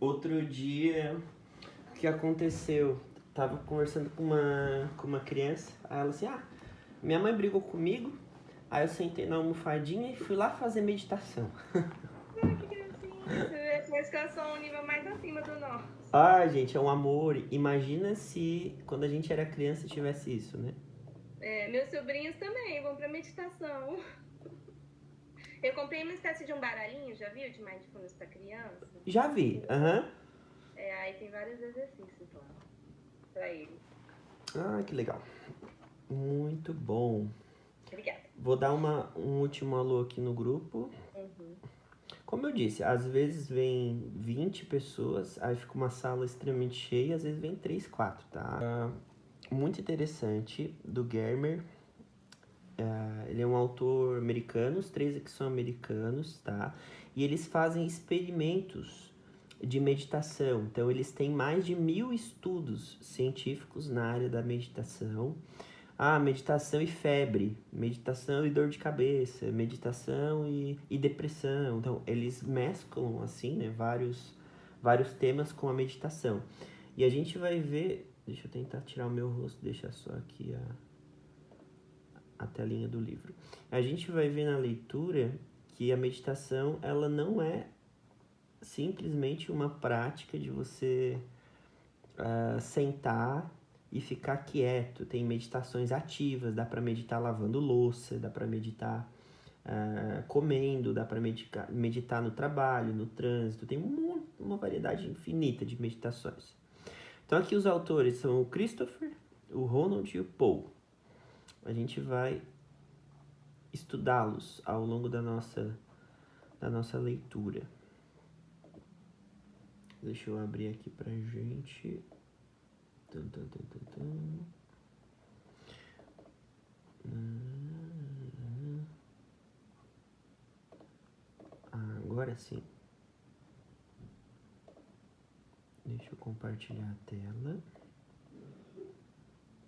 Outro dia, o que aconteceu? Tava conversando com uma criança, aí ela assim, minha mãe brigou comigo, aí eu sentei na almofadinha e fui lá fazer meditação. Ai, que gracinha. Você vê, parece que elas são um nível mais acima do nosso. Gente, é um amor. Imagina se quando a gente era criança tivesse isso, né? É, meus sobrinhos também vão pra meditação. Eu comprei uma espécie de um baralhinho, já viu? De mindfulness pra criança. Já vi, aham. Aí tem vários exercícios lá pra eles. Que legal. Muito bom. Obrigada. Vou dar um último alô aqui no grupo. Uhum. Como eu disse, às vezes vem 20 pessoas, aí fica uma sala extremamente cheia, às vezes vem 3, 4, tá? Muito interessante, do Germer. Ele é um autor americano, os 3 aqui são americanos, tá? E eles fazem experimentos de meditação. Então, eles têm mais de 1000 estudos científicos na área da meditação. Meditação e febre, meditação e dor de cabeça, meditação e depressão. Então, eles mesclam, assim, né, vários temas com a meditação. E a gente vai ver... Deixa eu tentar tirar o meu rosto, deixar só aqui a telinha do livro. A gente vai ver na leitura que a meditação, ela não é simplesmente uma prática de você sentar e ficar quieto. Tem meditações ativas, dá para meditar lavando louça, dá para meditar comendo, dá para meditar no trabalho, no trânsito. Tem uma variedade infinita de meditações. Então aqui os autores são o Christopher, o Ronald e o Paul. A gente vai estudá-los ao longo da nossa leitura. Deixa eu abrir aqui pra gente. Agora sim. Deixa eu compartilhar a tela.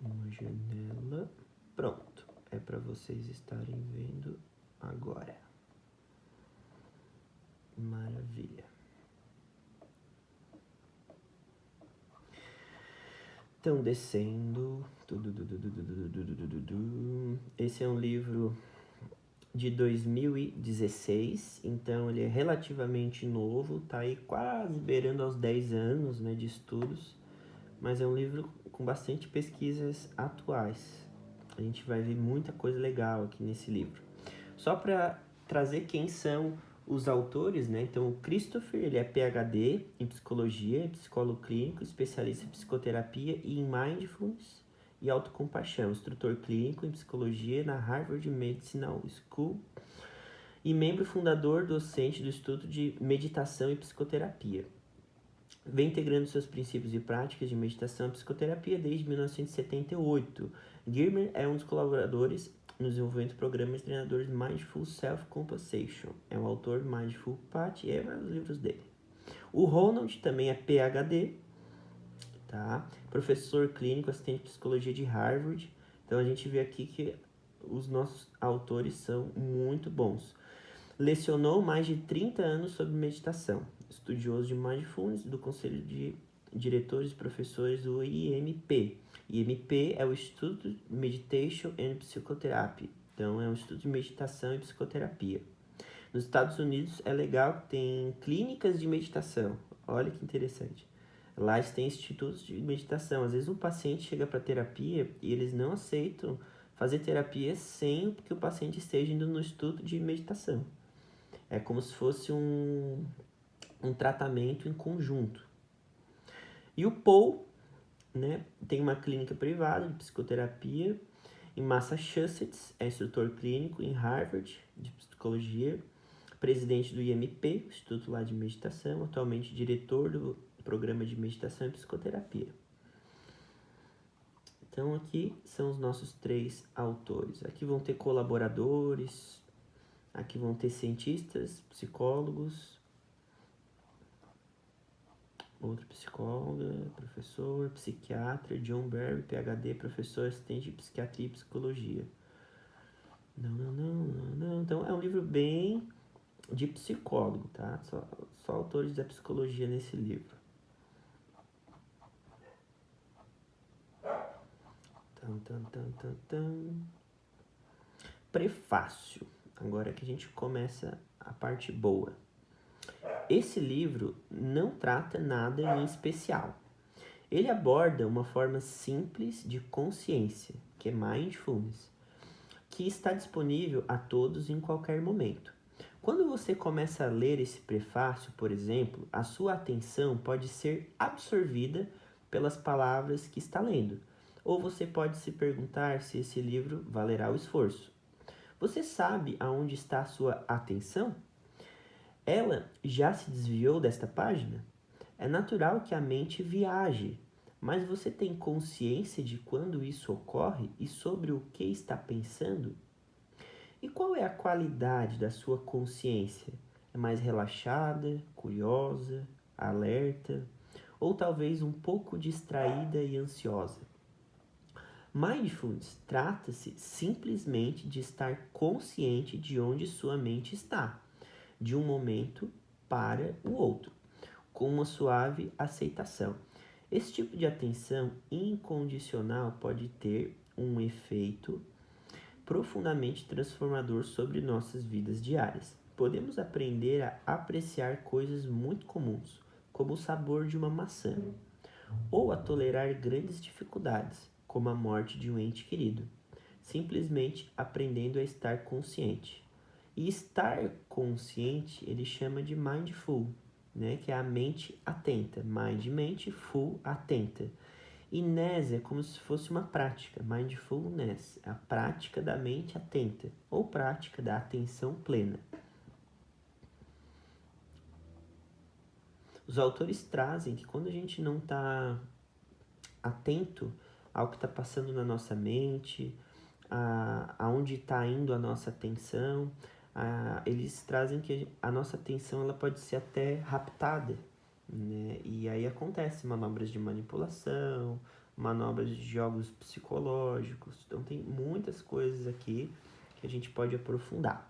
Uma janela. Pronto. É para vocês estarem vendo agora. Maravilha. Então, descendo. Esse é um livro de 2016, então ele é relativamente novo, tá aí quase beirando aos 10 anos, né, de estudos, mas é um livro com bastante pesquisas atuais. A gente vai ver muita coisa legal aqui nesse livro. Só para trazer quem são os autores, né? Então, o Christopher, ele é PhD em psicologia, psicólogo clínico, especialista em psicoterapia e em mindfulness e autocompaixão, instrutor clínico em psicologia na Harvard Medical School e membro fundador docente do Instituto de Meditação e Psicoterapia. Vem integrando seus princípios e práticas de meditação e psicoterapia desde 1978. Gilmer é um dos colaboradores no desenvolvimento de programas de treinadores Mindful Self-Compensation. É um autor de Mindful Path e é vários livros dele. O Ronald também é PhD, tá? Professor clínico, assistente de psicologia de Harvard. Então a gente vê aqui que os nossos autores são muito bons. Lecionou mais de 30 anos sobre meditação. Estudioso de Mindfulness do Conselho de Diretores e Professores do IMP. IMP é o Instituto Meditation and Psychotherapy. Então, é um instituto de meditação e psicoterapia. Nos Estados Unidos é legal que tem clínicas de meditação. Olha que interessante. Lá eles têm institutos de meditação. Às vezes um paciente chega para terapia e eles não aceitam fazer terapia sem que o paciente esteja indo no instituto de meditação. É como se fosse um tratamento em conjunto. E o Paul, né, tem uma clínica privada de psicoterapia em Massachusetts, é instrutor clínico em Harvard de psicologia, presidente do IMP, Instituto lá de Meditação, atualmente diretor do programa de meditação e psicoterapia. Então aqui são os nossos 3 autores. Aqui vão ter colaboradores, aqui vão ter cientistas, psicólogos, outra psicóloga, professor, psiquiatra, John Berry, PhD, professor assistente de psiquiatria e psicologia. Não. Então é um livro bem de psicólogo, tá? Só autores da psicologia nesse livro. Prefácio. Agora que a gente começa a parte boa. Esse livro não trata nada em especial. Ele aborda uma forma simples de consciência, que é mindfulness, que está disponível a todos em qualquer momento. Quando você começa a ler esse prefácio, por exemplo, a sua atenção pode ser absorvida pelas palavras que está lendo, ou você pode se perguntar se esse livro valerá o esforço. Você sabe aonde está a sua atenção? Ela já se desviou desta página? É natural que a mente viaje, mas você tem consciência de quando isso ocorre e sobre o que está pensando? E qual é a qualidade da sua consciência? É mais relaxada, curiosa, alerta, ou talvez um pouco distraída e ansiosa? Mindfulness trata-se simplesmente de estar consciente de onde sua mente está, de um momento para o outro, com uma suave aceitação. Esse tipo de atenção incondicional pode ter um efeito profundamente transformador sobre nossas vidas diárias. Podemos aprender a apreciar coisas muito comuns, como o sabor de uma maçã, ou a tolerar grandes dificuldades, como a morte de um ente querido, simplesmente aprendendo a estar consciente. E estar consciente ele chama de mindful, né? Que é a mente atenta. Mind, mente, full, atenta. E ness é como se fosse uma prática. Mindfulness, a prática da mente atenta, ou prática da atenção plena. Os autores trazem que quando a gente não está atento ao que está passando na nossa mente, aonde está indo a nossa atenção, eles trazem que a nossa atenção ela pode ser até raptada, né? E aí acontece manobras de manipulação, manobras de jogos psicológicos. Então tem muitas coisas aqui que a gente pode aprofundar.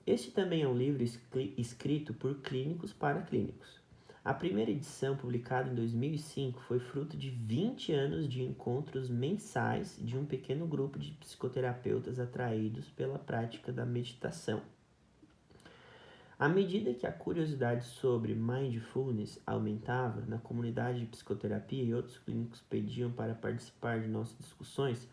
Este também é um livro escrito por clínicos para clínicos. A primeira edição, publicada em 2005, foi fruto de 20 anos de encontros mensais de um pequeno grupo de psicoterapeutas atraídos pela prática da meditação. À medida que a curiosidade sobre mindfulness aumentava na comunidade de psicoterapia e outros clínicos pediam para participar de nossas discussões,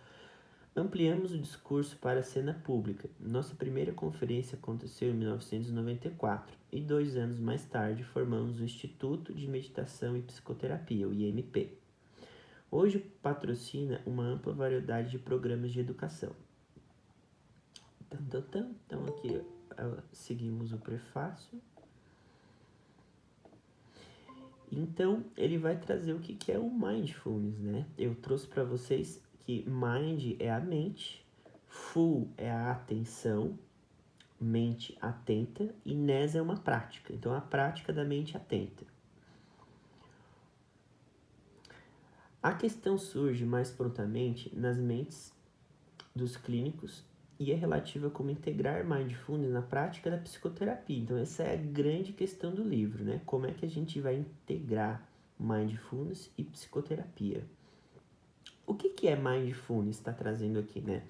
ampliamos o discurso para a cena pública. Nossa primeira conferência aconteceu em 1994 e 2 anos mais tarde formamos o Instituto de Meditação e Psicoterapia, o IMP. Hoje patrocina uma ampla variedade de programas de educação. Então aqui seguimos o prefácio. Então ele vai trazer o que é o mindfulness, né? Eu trouxe para vocês que mind é a mente, full é a atenção, mente atenta, e ness é uma prática. Então, a prática da mente atenta. A questão surge mais prontamente nas mentes dos clínicos e é relativa a como integrar mindfulness na prática da psicoterapia. Então, essa é a grande questão do livro, né? Como é que a gente vai integrar mindfulness e psicoterapia? O que é mindfulness? Está trazendo aqui, né?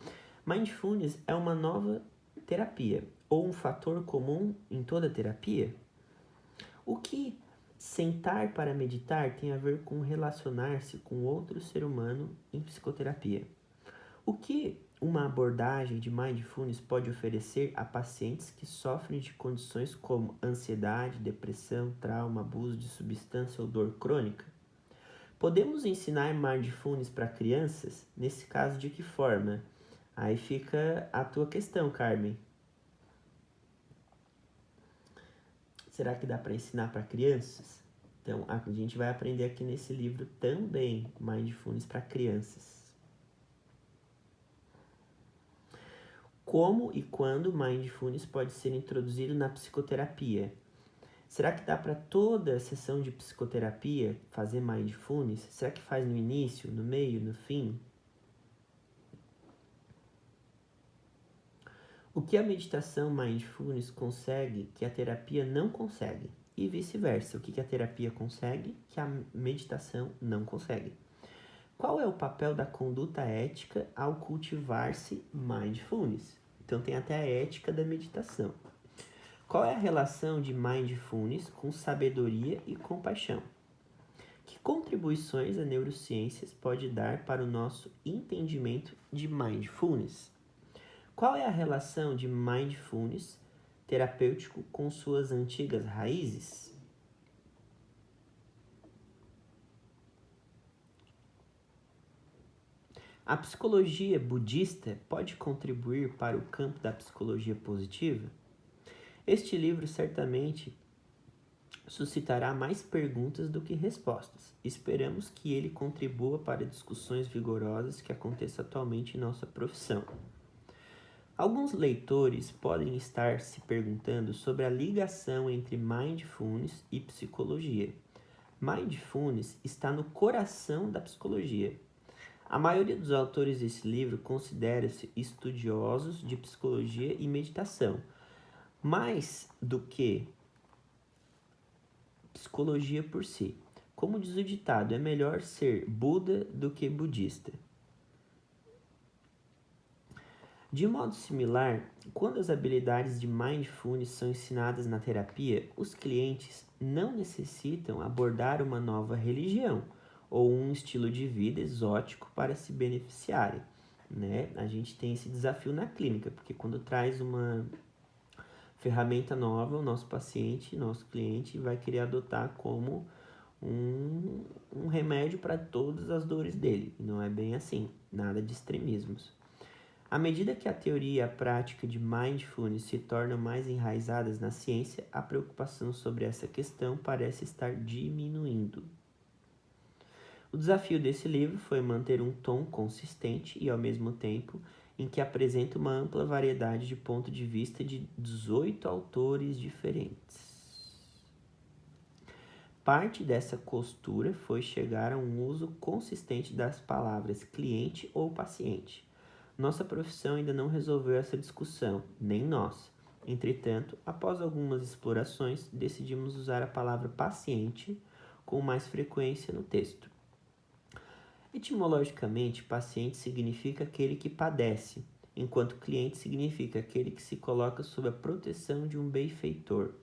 Mindfulness é uma nova terapia ou um fator comum em toda terapia? O que sentar para meditar tem a ver com relacionar-se com outro ser humano em psicoterapia? O que uma abordagem de mindfulness pode oferecer a pacientes que sofrem de condições como ansiedade, depressão, trauma, abuso de substância ou dor crônica? Podemos ensinar mindfulness para crianças? Nesse caso, de que forma? Aí fica a tua questão, Carmen. Será que dá para ensinar para crianças? Então, a gente vai aprender aqui nesse livro também mindfulness para crianças. Como e quando mindfulness pode ser introduzido na psicoterapia? Será que dá para toda a sessão de psicoterapia fazer mindfulness? Será que faz no início, no meio, no fim? O que a meditação mindfulness consegue que a terapia não consegue, e vice-versa. O que a terapia consegue que a meditação não consegue. Qual é o papel da conduta ética ao cultivar-se mindfulness? Então tem até a ética da meditação. Qual é a relação de mindfulness com sabedoria e compaixão? Que contribuições a neurociências pode dar para o nosso entendimento de mindfulness? Qual é a relação de mindfulness terapêutico com suas antigas raízes? A psicologia budista pode contribuir para o campo da psicologia positiva? Este livro certamente suscitará mais perguntas do que respostas. Esperamos que ele contribua para discussões vigorosas que acontecem atualmente em nossa profissão. Alguns leitores podem estar se perguntando sobre a ligação entre mindfulness e psicologia. Mindfulness está no coração da psicologia. A maioria dos autores desse livro considera-se estudiosos de psicologia e meditação, mais do que psicologia por si. Como diz o ditado, é melhor ser Buda do que budista. De modo similar, quando as habilidades de mindfulness são ensinadas na terapia, os clientes não necessitam abordar uma nova religião ou um estilo de vida exótico para se beneficiarem, né? A gente tem esse desafio na clínica, porque quando traz uma ferramenta nova, o nosso paciente, nosso cliente vai querer adotar como um remédio para todas as dores dele. Não é bem assim, nada de extremismos. À medida que a teoria e a prática de mindfulness se tornam mais enraizadas na ciência, a preocupação sobre essa questão parece estar diminuindo. O desafio desse livro foi manter um tom consistente e, ao mesmo tempo, em que apresenta uma ampla variedade de pontos de vista de 18 autores diferentes. Parte dessa costura foi chegar a um uso consistente das palavras cliente ou paciente. Nossa profissão ainda não resolveu essa discussão, nem nós. Entretanto, após algumas explorações, decidimos usar a palavra paciente com mais frequência no texto. Etimologicamente, paciente significa aquele que padece, enquanto cliente significa aquele que se coloca sob a proteção de um benfeitor.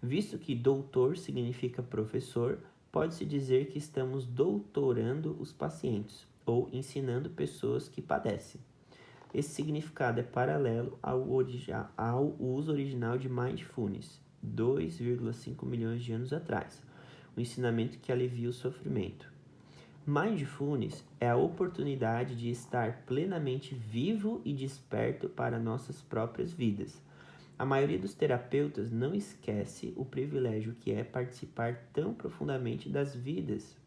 Visto que doutor significa professor, pode-se dizer que estamos doutorando os pacientes, ou ensinando pessoas que padecem. Esse significado é paralelo ao uso original de mindfulness, 2,5 milhões de anos atrás, o ensinamento que alivia o sofrimento. Mindfulness é a oportunidade de estar plenamente vivo e desperto para nossas próprias vidas. A maioria dos terapeutas não esquece o privilégio que é participar tão profundamente das vidas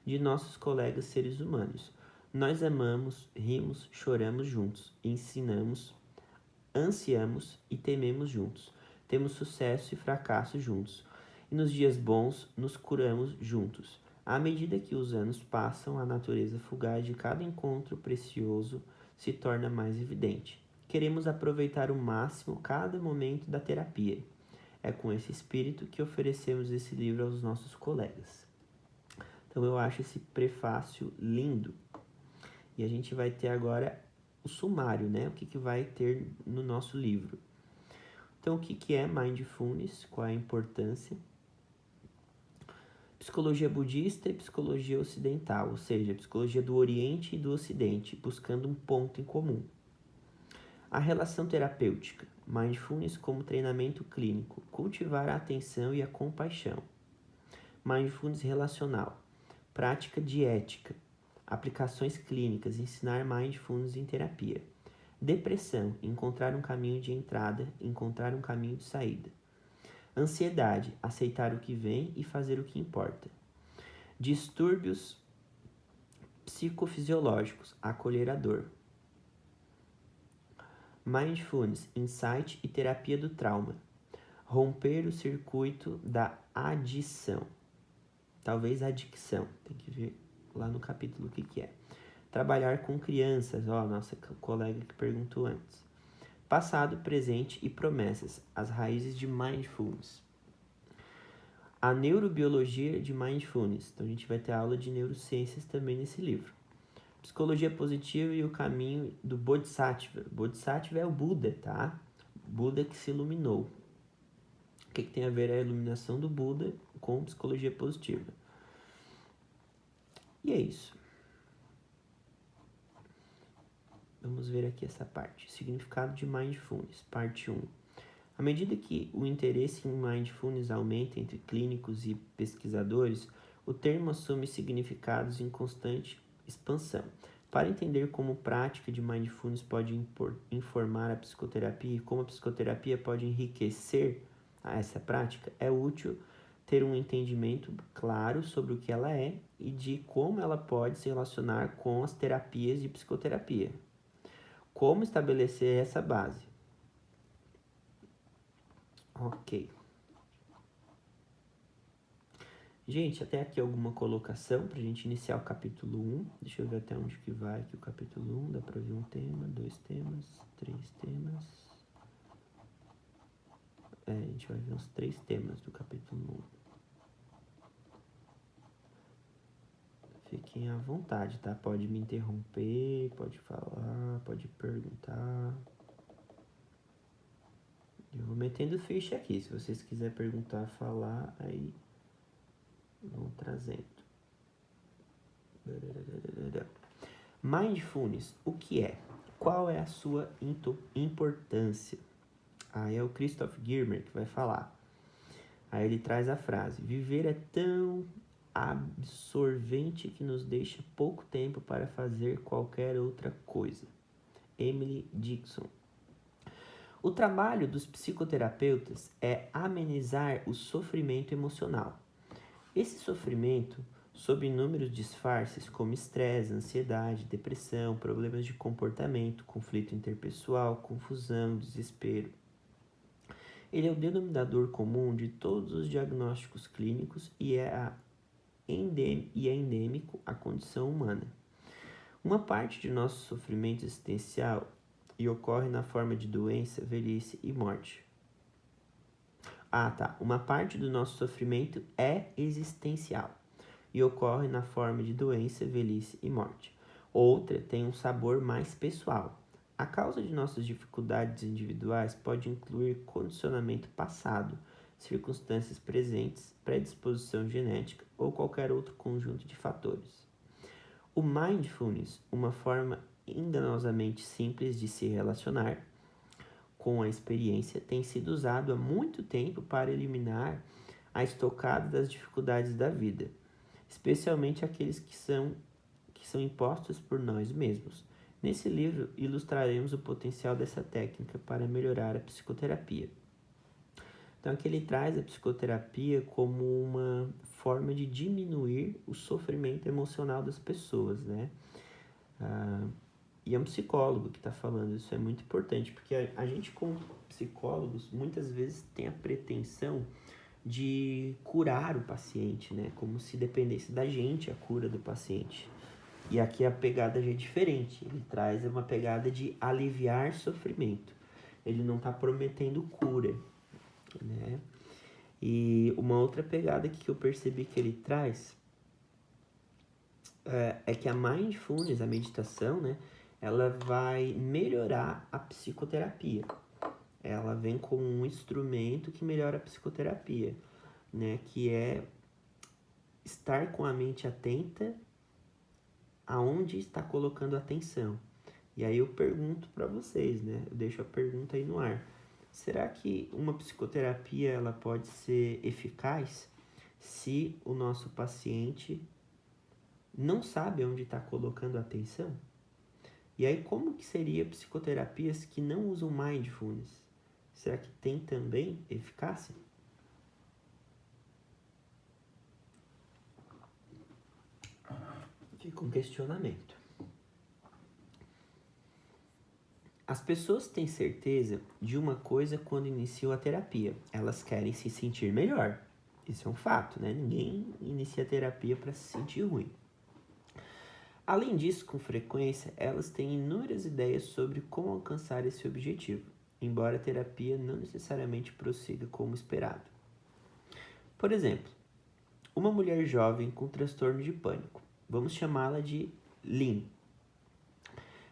de nossos colegas seres humanos. Nós amamos, rimos, choramos juntos, ensinamos, ansiamos e tememos juntos. Temos sucesso e fracasso juntos. E nos dias bons, nos curamos juntos. À medida que os anos passam, a natureza fugaz de cada encontro precioso se torna mais evidente. Queremos aproveitar ao máximo cada momento da terapia. É com esse espírito que oferecemos esse livro aos nossos colegas. Então eu acho esse prefácio lindo. E a gente vai ter agora o sumário, né? O que vai ter no nosso livro. Então, o que é Mindfulness? Qual é a importância? Psicologia budista e psicologia ocidental, ou seja, psicologia do Oriente e do Ocidente, buscando um ponto em comum. A relação terapêutica, Mindfulness como treinamento clínico, cultivar a atenção e a compaixão. Mindfulness relacional, prática de ética, aplicações clínicas, ensinar Mindfulness em terapia. Depressão, encontrar um caminho de entrada, encontrar um caminho de saída. Ansiedade, aceitar o que vem e fazer o que importa. Distúrbios psicofisiológicos, acolher a dor. Mindfulness, insight e terapia do trauma. Romper o circuito da adição. Talvez adicção, tem que ver lá no capítulo o que é. Trabalhar com crianças, nossa colega que perguntou antes. passado, presente e promessas, as raízes de Mindfulness. A neurobiologia de Mindfulness. Então, a gente vai ter aula de neurociências também nesse livro. Psicologia positiva e o caminho do Bodhisattva. Bodhisattva é o Buda, tá? Buda que se iluminou. O que tem a ver a iluminação do Buda com psicologia positiva? E é isso. Vamos ver aqui essa parte. Significado de Mindfulness, parte 1. À medida que o interesse em Mindfulness aumenta entre clínicos e pesquisadores, o termo assume significados em constante expansão. Para entender como a prática de Mindfulness pode informar a psicoterapia e como a psicoterapia pode enriquecer essa prática, é útil ter um entendimento claro sobre o que ela é e de como ela pode se relacionar com as terapias de psicoterapia. Como estabelecer essa base? Ok. Gente, até aqui alguma colocação para a gente iniciar o capítulo 1. Deixa eu ver até onde que vai aqui o capítulo 1. Dá para ver um tema, 2 temas, 3 temas. A gente vai ver os 3 temas do capítulo 1. Fiquem à vontade, tá? Pode me interromper, pode falar, pode perguntar. Eu vou metendo ficha aqui. Se vocês quiserem perguntar, falar, aí vão trazendo. Mindfulness, o que é? Qual é a sua importância? Aí é o Christoph Giermer que vai falar. Aí ele traz a frase: viver é tão absorvente que nos deixa pouco tempo para fazer qualquer outra coisa. Emily Dixon. O trabalho dos psicoterapeutas é amenizar o sofrimento emocional. Esse sofrimento, sob inúmeros disfarces como estresse, ansiedade, depressão, problemas de comportamento, conflito interpessoal, confusão, desespero. Ele é o denominador comum de todos os diagnósticos clínicos e é endêmico à condição humana. Uma parte de nosso sofrimento existencial e ocorre na forma de doença, velhice e morte. Uma parte do nosso sofrimento é existencial e ocorre na forma de doença, velhice e morte. Outra tem um sabor mais pessoal. A causa de nossas dificuldades individuais pode incluir condicionamento passado, circunstâncias presentes, predisposição genética ou qualquer outro conjunto de fatores. O mindfulness, uma forma enganosamente simples de se relacionar com a experiência, tem sido usado há muito tempo para eliminar a estocada das dificuldades da vida, especialmente aqueles que são impostos por nós mesmos. Nesse livro, ilustraremos o potencial dessa técnica para melhorar a psicoterapia. Então, aqui ele traz a psicoterapia como uma forma de diminuir o sofrimento emocional das pessoas, né? E é um psicólogo que está falando, isso é muito importante, porque a gente, como psicólogos, muitas vezes tem a pretensão de curar o paciente, né? Como se dependesse da gente a cura do paciente. E aqui a pegada já é diferente, ele traz uma pegada de aliviar sofrimento. Ele não está prometendo cura, né? E uma outra pegada que eu percebi que ele traz é que a mindfulness, a meditação, né? Ela vai melhorar a psicoterapia. Ela vem como um instrumento que melhora a psicoterapia, né? Que é estar com a mente atenta aonde está colocando atenção. E aí eu pergunto para vocês, né? Eu deixo a pergunta aí no ar. Será que uma psicoterapia ela pode ser eficaz se o nosso paciente não sabe onde está colocando atenção? E aí como que seria psicoterapias que não usam mindfulness? Será que tem também eficácia? Fica um questionamento. As pessoas têm certeza de uma coisa quando iniciam a terapia. Elas querem se sentir melhor. Isso é um fato, né? Ninguém inicia a terapia para se sentir ruim. Além disso, com frequência, elas têm inúmeras ideias sobre como alcançar esse objetivo. embora a terapia não necessariamente prossiga como esperado. Por exemplo, uma mulher jovem com transtorno de pânico, vamos chamá-la de Lynn,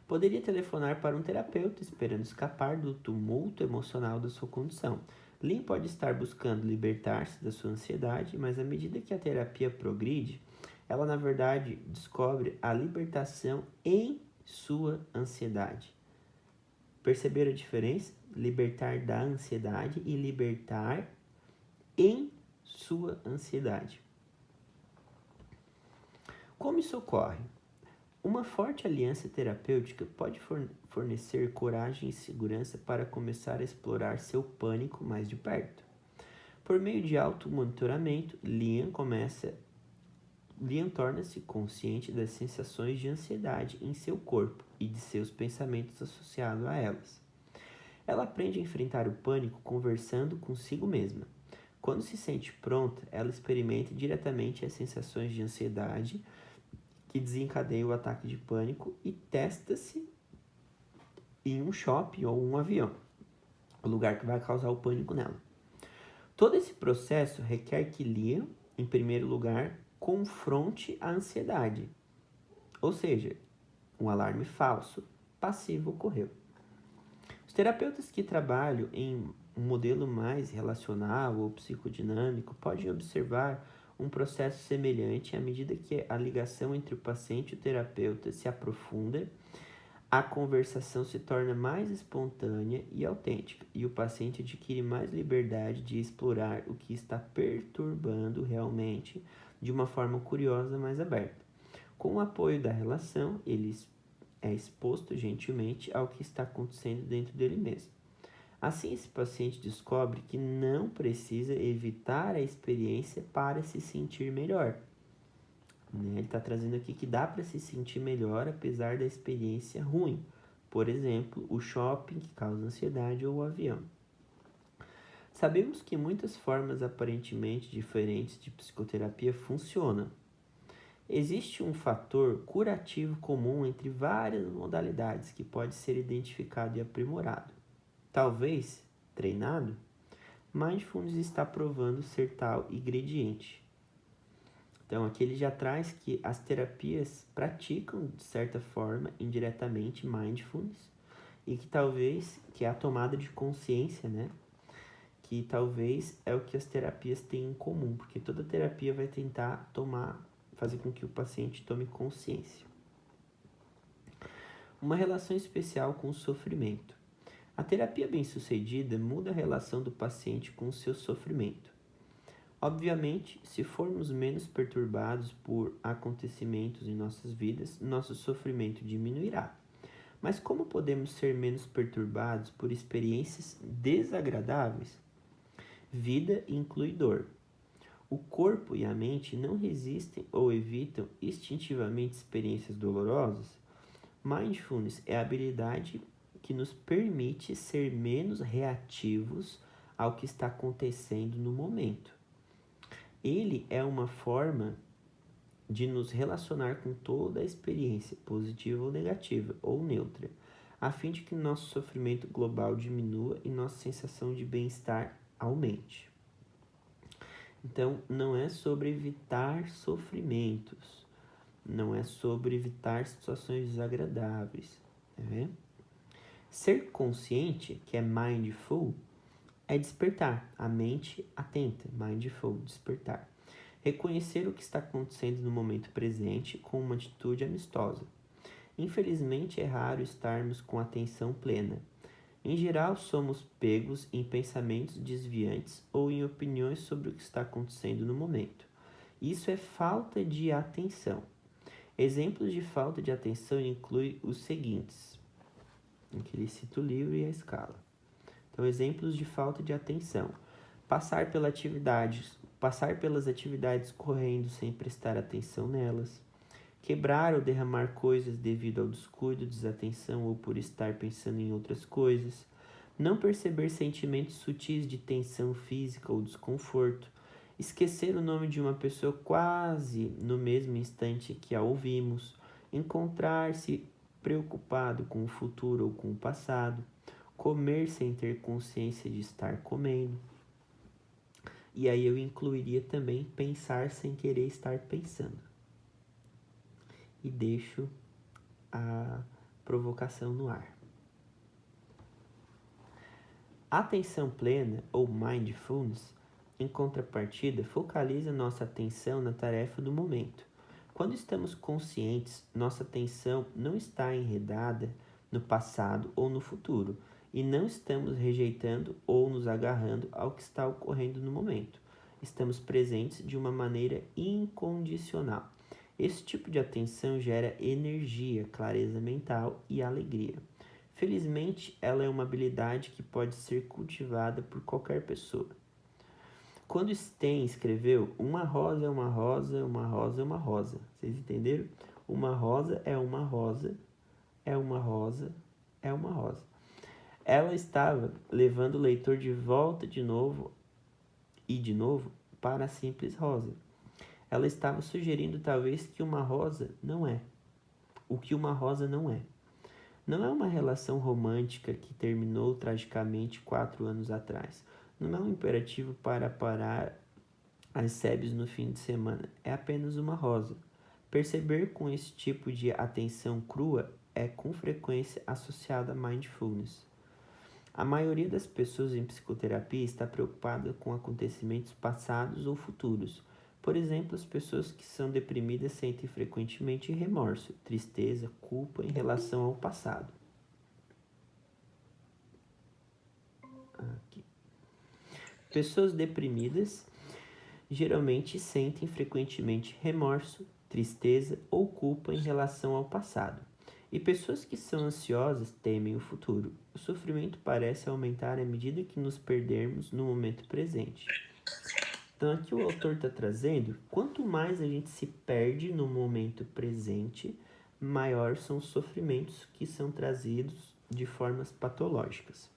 poderia telefonar para um terapeuta esperando escapar do tumulto emocional da sua condição. Lynn pode estar buscando libertar-se da sua ansiedade, mas à medida que a terapia progride, ela na verdade descobre a libertação em sua ansiedade. Perceberam a diferença? Libertar da ansiedade e libertar em sua ansiedade. Como isso ocorre? Uma forte aliança terapêutica pode fornecer coragem e segurança para começar a explorar seu pânico mais de perto. Por meio de automonitoramento, Liam torna-se consciente das sensações de ansiedade em seu corpo e de seus pensamentos associados a elas. Ela aprende a enfrentar o pânico conversando consigo mesma. Quando se sente pronta, ela experimenta diretamente as sensações de ansiedade que desencadeia o ataque de pânico e testa-se em um shopping ou um avião, o lugar que vai causar o pânico nela. Todo esse processo requer que Liam, em primeiro lugar, confronte a ansiedade, ou seja, um alarme falso, passivo ocorreu. Os terapeutas que trabalham em um modelo mais relacional ou psicodinâmico podem observar um processo semelhante à medida que a ligação entre o paciente e o terapeuta se aprofunda, a conversação se torna mais espontânea e autêntica, e o paciente adquire mais liberdade de explorar o que está perturbando realmente de uma forma curiosa mais aberta. Com o apoio da relação, ele é exposto gentilmente ao que está acontecendo dentro dele mesmo. Assim, esse paciente descobre que não precisa evitar a experiência para se sentir melhor. Ele está trazendo aqui que dá para se sentir melhor apesar da experiência ruim. Por exemplo, o shopping que causa ansiedade ou o avião. Sabemos que muitas formas aparentemente diferentes de psicoterapia funcionam. Existe um fator curativo comum entre várias modalidades que pode ser identificado e aprimorado. Talvez, treinado, Mindfulness está provando ser tal ingrediente. Então, aqui ele já traz que as terapias praticam, de certa forma, indiretamente, Mindfulness, e que talvez, que é a tomada de consciência, né? Que talvez é o que as terapias têm em comum, porque toda terapia vai tentar fazer com que o paciente tome consciência. Uma relação especial com o sofrimento. A terapia bem-sucedida muda a relação do paciente com o seu sofrimento. Obviamente, se formos menos perturbados por acontecimentos em nossas vidas, nosso sofrimento diminuirá. Mas como podemos ser menos perturbados por experiências desagradáveis? Vida inclui dor. O corpo e a mente não resistem ou evitam instintivamente experiências dolorosas. Mindfulness é a habilidade que nos permite ser menos reativos ao que está acontecendo no momento. Ele é uma forma de nos relacionar com toda a experiência, positiva ou negativa, ou neutra, a fim de que nosso sofrimento global diminua e nossa sensação de bem-estar aumente. Então, não é sobre evitar sofrimentos, não é sobre evitar situações desagradáveis. Né? Ser consciente, que é mindful, é despertar, a mente atenta, mindful, despertar. Reconhecer o que está acontecendo no momento presente com uma atitude amistosa. Infelizmente, é raro estarmos com atenção plena. Em geral, somos pegos em pensamentos desviantes ou em opiniões sobre o que está acontecendo no momento. Isso é falta de atenção. Exemplos de falta de atenção incluem os seguintes. Aqui ele cita o livro e a escala. Então, exemplos de falta de atenção. Passar pelas atividades correndo sem prestar atenção nelas. Quebrar ou derramar coisas devido ao descuido, desatenção ou por estar pensando em outras coisas. Não perceber sentimentos sutis de tensão física ou desconforto. Esquecer o nome de uma pessoa quase no mesmo instante que a ouvimos. Encontrar-se preocupado com o futuro ou com o passado. comer sem ter consciência de estar comendo. E aí eu incluiria também pensar sem querer estar pensando. E deixo a provocação no ar. Atenção plena, ou mindfulness, em contrapartida, focaliza nossa atenção na tarefa do momento. Quando estamos conscientes, nossa atenção não está enredada no passado ou no futuro, e não estamos rejeitando ou nos agarrando ao que está ocorrendo no momento. Estamos presentes de uma maneira incondicional. Esse tipo de atenção gera energia, clareza mental e alegria. Felizmente, ela é uma habilidade que pode ser cultivada por qualquer pessoa. Quando Stein escreveu, uma rosa é uma rosa, uma rosa é uma rosa. Vocês entenderam? Uma rosa é uma rosa, é uma rosa, é uma rosa. Ela estava levando o leitor de volta de novo para a simples rosa. Ela estava sugerindo talvez que uma rosa não é. O que uma rosa não é. Não é uma relação romântica que terminou tragicamente 4 anos atrás. Não é um imperativo para parar as sebes no fim de semana. É apenas uma rosa. Perceber com esse tipo de atenção crua é com frequência associado a mindfulness. A maioria das pessoas em psicoterapia está preocupada com acontecimentos passados ou futuros. Por exemplo, as pessoas que são deprimidas sentem frequentemente remorso, tristeza, culpa em relação ao passado. Aqui. Pessoas deprimidas geralmente sentem frequentemente remorso, tristeza ou culpa em relação ao passado. E pessoas que são ansiosas temem o futuro. O sofrimento parece aumentar à medida que nos perdermos no momento presente. Então aqui o autor está trazendo, quanto mais a gente se perde no momento presente, maior são os sofrimentos que são trazidos de formas patológicas.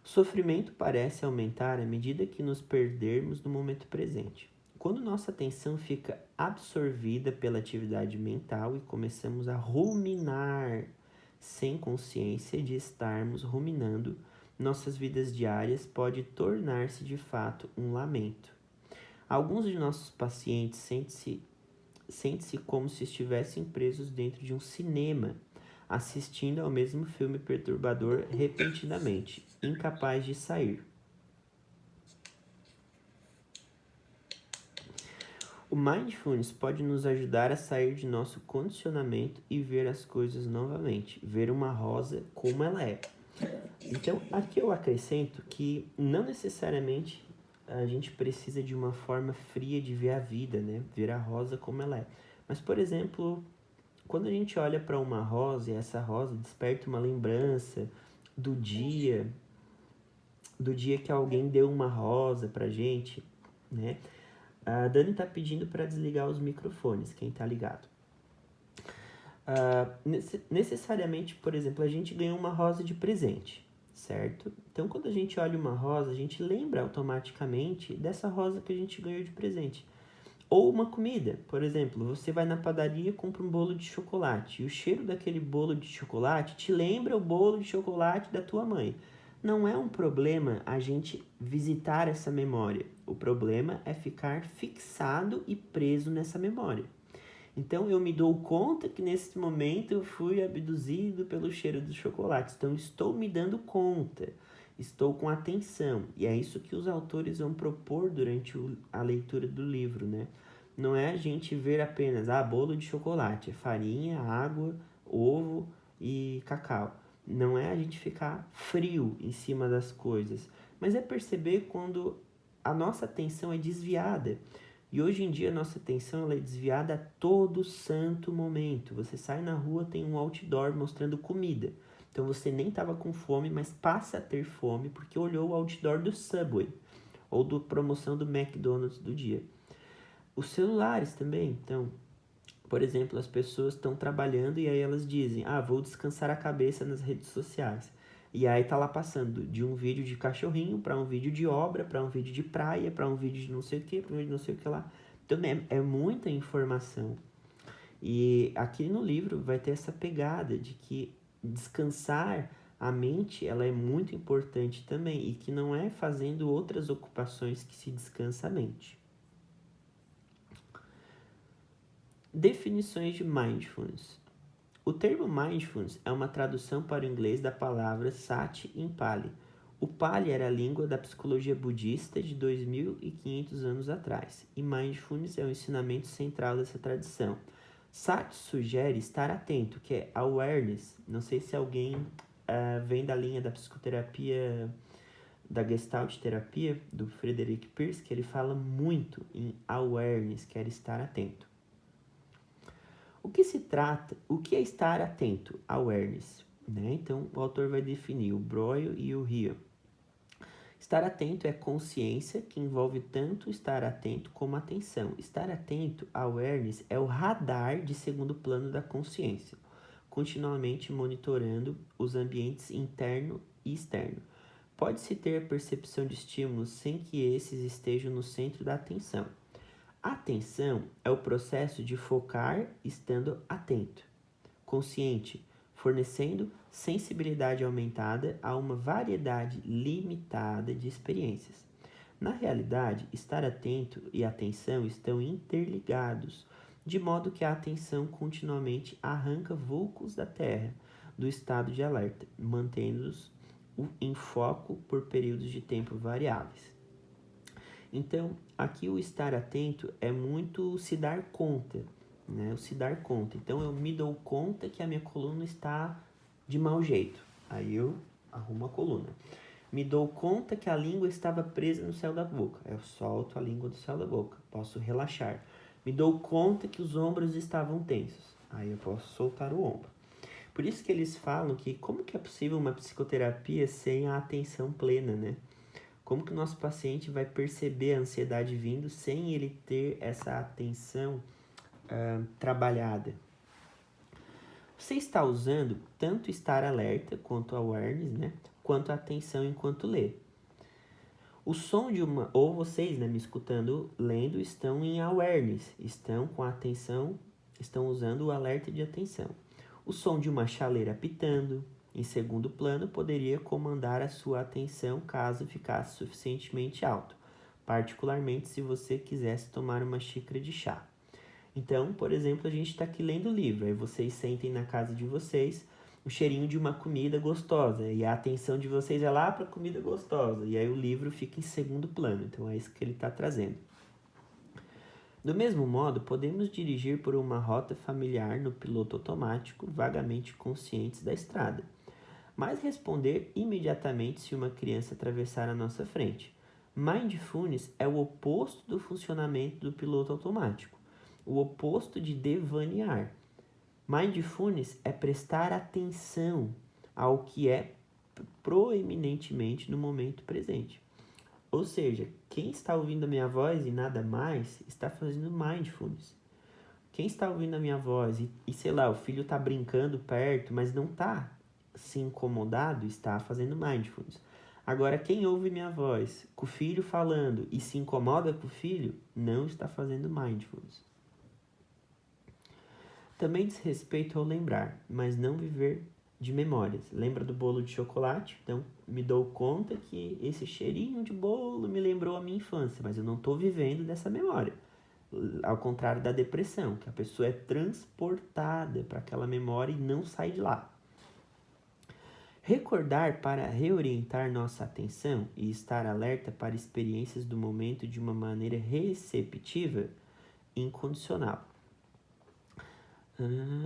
O sofrimento parece aumentar à medida que nos perdermos no momento presente. Quando nossa atenção fica absorvida pela atividade mental e começamos a ruminar sem consciência de estarmos ruminando, nossas vidas diárias pode tornar-se de fato um lamento. Alguns de nossos pacientes sentem-se como se estivessem presos dentro de um cinema, assistindo ao mesmo filme perturbador repentinamente, incapaz de sair. O mindfulness pode nos ajudar a sair de nosso condicionamento e ver as coisas novamente, ver uma rosa como ela é. Então, aqui eu acrescento que não necessariamente a gente precisa de uma forma fria de ver a vida, né? Ver a rosa como ela é. Mas, por exemplo, quando a gente olha para uma rosa e essa rosa desperta uma lembrança do dia que alguém deu uma rosa pra gente, né? A Dani tá pedindo para desligar os microfones, quem tá ligado. Necessariamente, por exemplo, a gente ganhou uma rosa de presente, certo? Então, quando a gente olha uma rosa, a gente lembra automaticamente dessa rosa que a gente ganhou de presente. Ou uma comida, por exemplo, você vai na padaria e compra um bolo de chocolate. E o cheiro daquele bolo de chocolate te lembra o bolo de chocolate da tua mãe. Não é um problema a gente visitar essa memória. O problema é ficar fixado e preso nessa memória. Então, eu me dou conta que nesse momento eu fui abduzido pelo cheiro do chocolate. Então, estou me dando conta. Estou com atenção. E é isso que os autores vão propor durante a leitura do livro, né? Não é a gente ver apenas, bolo de chocolate. É farinha, água, ovo e cacau. Não é a gente ficar frio em cima das coisas. Mas é perceber quando a nossa atenção é desviada. E hoje em dia a nossa atenção ela é desviada a todo santo momento. Você sai na rua, tem um outdoor mostrando comida. Então você nem estava com fome, mas passa a ter fome porque olhou o outdoor do Subway ou da promoção do McDonald's do dia. Os celulares também. Então, por exemplo, as pessoas estão trabalhando e aí elas dizem, vou descansar a cabeça nas redes sociais. E aí tá lá passando de um vídeo de cachorrinho para um vídeo de obra, para um vídeo de praia, para um vídeo de não sei o que, para um vídeo de não sei o que lá. Então é muita informação. E aqui no livro vai ter essa pegada de que descansar a mente ela é muito importante também e que não é fazendo outras ocupações que se descansa a mente. Definições de mindfulness. O termo mindfulness é uma tradução para o inglês da palavra sati em Pali. O Pali era a língua da psicologia budista de 2.500 anos atrás, e mindfulness é o ensinamento central dessa tradição. Sati sugere estar atento, que é awareness. Não sei se alguém vem da linha da psicoterapia, da Gestalt terapia, do Frederick Pierce, que ele fala muito em awareness, que é estar atento. O que é estar atento? Awareness. Né? Então, o autor vai definir o Broyle e o Rio. Estar atento é consciência, que envolve tanto estar atento como atenção. Estar atento, awareness, é o radar de segundo plano da consciência, continuamente monitorando os ambientes interno e externo. Pode-se ter a percepção de estímulos sem que esses estejam no centro da atenção. Atenção é o processo de focar estando atento, consciente, fornecendo sensibilidade aumentada a uma variedade limitada de experiências. Na realidade, estar atento e atenção estão interligados, de modo que a atenção continuamente arranca vulcos da Terra do estado de alerta, mantendo-os em foco por períodos de tempo variáveis. Então, aqui o estar atento é muito se dar conta, né? O se dar conta. Então, eu me dou conta que a minha coluna está de mau jeito. Aí eu arrumo a coluna. Me dou conta que a língua estava presa no céu da boca. Eu solto a língua do céu da boca. Posso relaxar. Me dou conta que os ombros estavam tensos. Aí eu posso soltar o ombro. Por isso que eles falam que como que é possível uma psicoterapia sem a atenção plena, né? Como que o nosso paciente vai perceber a ansiedade vindo sem ele ter essa atenção trabalhada? Você está usando tanto estar alerta quanto awareness, né? Quanto a atenção enquanto lê. O som de uma... Ou vocês, né, me escutando, lendo, estão em awareness. Estão com a atenção, estão usando o alerta de atenção. O som de uma chaleira apitando, em segundo plano, poderia comandar a sua atenção caso ficasse suficientemente alto, particularmente se você quisesse tomar uma xícara de chá. Então, por exemplo, a gente está aqui lendo o livro, aí vocês sentem na casa de vocês o cheirinho de uma comida gostosa, e a atenção de vocês é lá para a comida gostosa, e aí o livro fica em segundo plano, então é isso que ele está trazendo. Do mesmo modo, podemos dirigir por uma rota familiar no piloto automático, vagamente conscientes da estrada, mas responder imediatamente se uma criança atravessar a nossa frente. Mindfulness é o oposto do funcionamento do piloto automático, o oposto de devanear. Mindfulness é prestar atenção ao que é proeminentemente no momento presente. Ou seja, quem está ouvindo a minha voz e nada mais está fazendo mindfulness. Quem está ouvindo a minha voz e sei lá, o filho está brincando perto, mas não está se incomodado, está fazendo mindfulness. Agora, quem ouve minha voz com o filho falando e se incomoda com o filho, não está fazendo mindfulness. Também diz respeito ao lembrar, mas não viver de memórias. Lembra do bolo de chocolate? Então, me dou conta que esse cheirinho de bolo me lembrou a minha infância, mas eu não estou vivendo dessa memória. Ao contrário da depressão, que a pessoa é transportada para aquela memória e não sai de lá. Recordar para reorientar nossa atenção e estar alerta para experiências do momento de uma maneira receptiva e incondicional.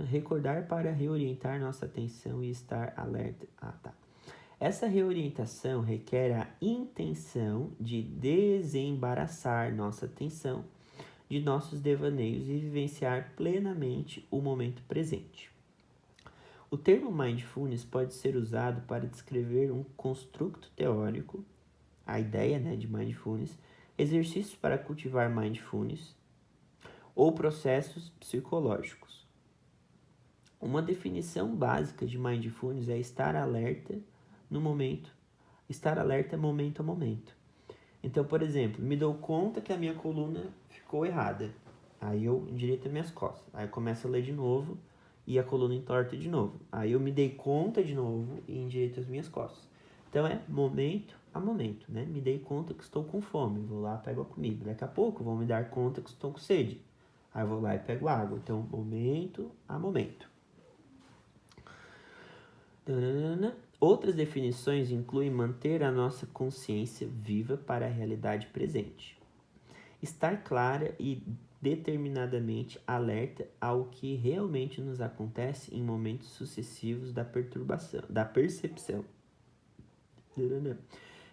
Recordar para reorientar nossa atenção e estar alerta. Essa reorientação requer a intenção de desembaraçar nossa atenção de nossos devaneios e vivenciar plenamente o momento presente. O termo mindfulness pode ser usado para descrever um construto teórico, a ideia, né, de mindfulness, exercícios para cultivar mindfulness ou processos psicológicos. Uma definição básica de mindfulness é estar alerta no momento, estar alerta momento a momento. Então, por exemplo, me dou conta que a minha coluna ficou errada. Aí eu endireito as minhas costas. Aí eu começo a ler de novo e a coluna entorta de novo. Aí eu me dei conta de novo e endireito as minhas costas. Então é momento a momento, né? Me dei conta que estou com fome, vou lá, pego a comida. Daqui a pouco vou me dar conta que estou com sede. Aí eu vou lá e pego água. Então, momento a momento. Outras definições incluem manter a nossa consciência viva para a realidade presente. Estar clara e determinadamente alerta ao que realmente nos acontece em momentos sucessivos da perturbação, da percepção.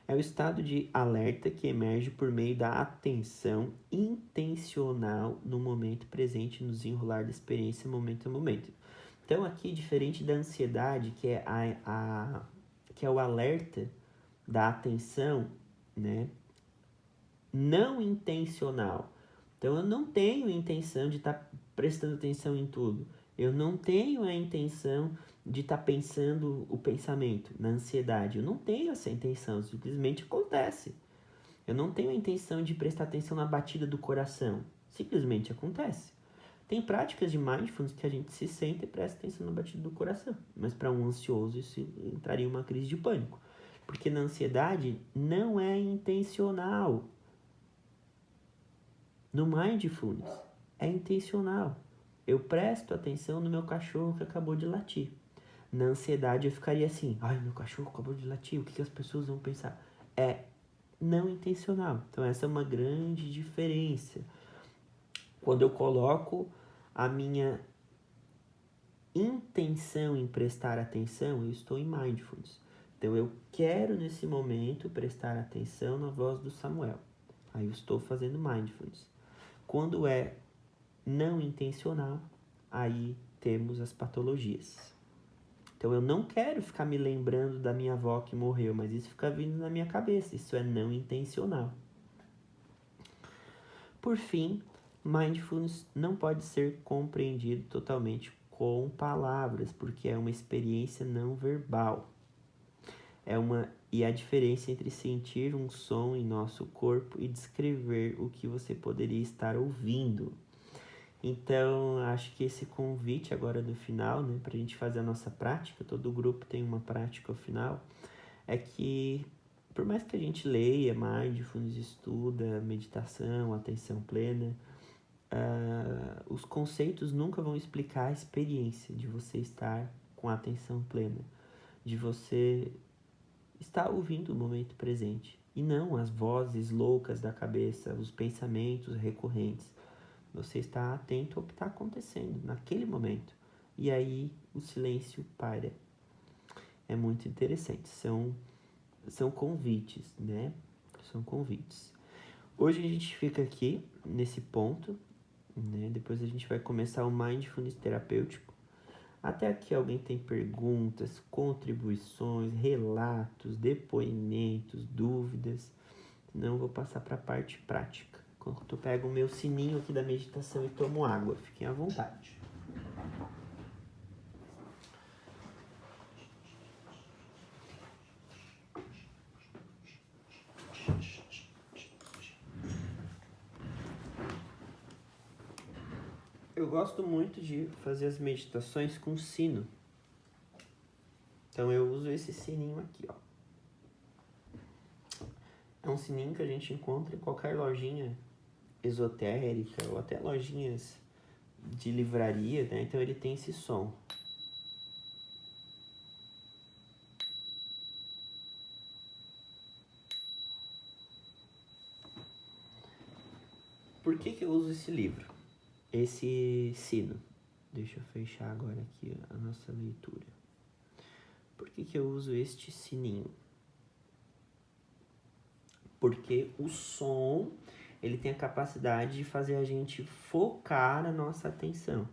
É o estado de alerta que emerge por meio da atenção intencional no momento presente, no desenrolar da experiência momento a momento. Então, aqui, diferente da ansiedade, que é, que é o alerta da atenção, né, não intencional. Então, eu não tenho intenção de estar prestando atenção em tudo. Eu não tenho a intenção de estar pensando o pensamento na ansiedade. Eu não tenho essa intenção, simplesmente acontece. Eu não tenho a intenção de prestar atenção na batida do coração. Simplesmente acontece. Tem práticas de mindfulness que a gente se senta e presta atenção na batida do coração. Mas para um ansioso isso entraria em uma crise de pânico. Porque na ansiedade não é intencional. No mindfulness é intencional. Eu presto atenção no meu cachorro que acabou de latir. Na ansiedade eu ficaria assim, ai, meu cachorro acabou de latir, o que as pessoas vão pensar? É não intencional. Então essa é uma grande diferença. Quando eu coloco a minha intenção em prestar atenção, eu estou em mindfulness. Então eu quero nesse momento prestar atenção na voz do Samuel. Aí eu estou fazendo mindfulness. Quando é não intencional, aí temos as patologias. Então eu não quero ficar me lembrando da minha avó que morreu, mas isso fica vindo na minha cabeça. Isso é não intencional. Por fim, mindfulness não pode ser compreendido totalmente com palavras, porque é uma experiência não verbal. E a diferença entre sentir um som em nosso corpo e descrever o que você poderia estar ouvindo. Então, acho que esse convite agora no final, né, para a gente fazer a nossa prática, todo grupo tem uma prática ao final, é que por mais que a gente leia mindfulness, estuda meditação, atenção plena, os conceitos nunca vão explicar a experiência de você estar com a atenção plena, de você estar ouvindo o momento presente, e não as vozes loucas da cabeça, os pensamentos recorrentes. Você está atento ao que está acontecendo naquele momento. E aí o silêncio para. É muito interessante. São convites, né? São convites. Hoje a gente fica aqui nesse ponto, né? Depois a gente vai começar o mindfulness terapêutico. Até aqui alguém tem perguntas, contribuições, relatos, depoimentos, dúvidas? Não, vou passar para a parte prática. Enquanto eu pego o meu sininho aqui da meditação e tomo água. Fiquem à vontade. Eu gosto muito de fazer as meditações com sino. Então eu uso esse sininho aqui, ó. É um sininho que a gente encontra em qualquer lojinha esotérica ou até lojinhas de livraria, né? Então ele tem esse som. Por que eu uso esse livro? Esse sino. Deixa eu fechar agora aqui a nossa leitura. Por que eu uso este sininho? Porque o som, ele tem a capacidade de fazer a gente focar a nossa atenção,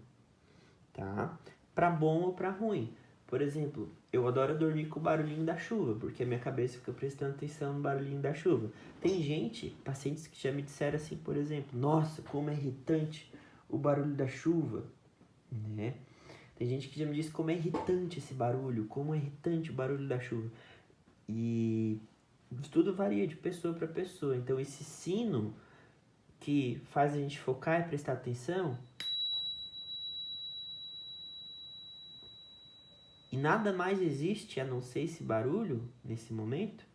tá? Para bom ou para ruim. Por exemplo, eu adoro dormir com o barulhinho da chuva, porque a minha cabeça fica prestando atenção no barulhinho da chuva. Tem gente, pacientes que já me disseram assim, por exemplo, nossa, como é irritante o barulho da chuva, né? Tem gente que já me disse como é irritante esse barulho, como é irritante o barulho da chuva. E tudo varia de pessoa para pessoa. Então esse sino que faz a gente focar e prestar atenção E nada mais existe a não ser esse barulho nesse momento.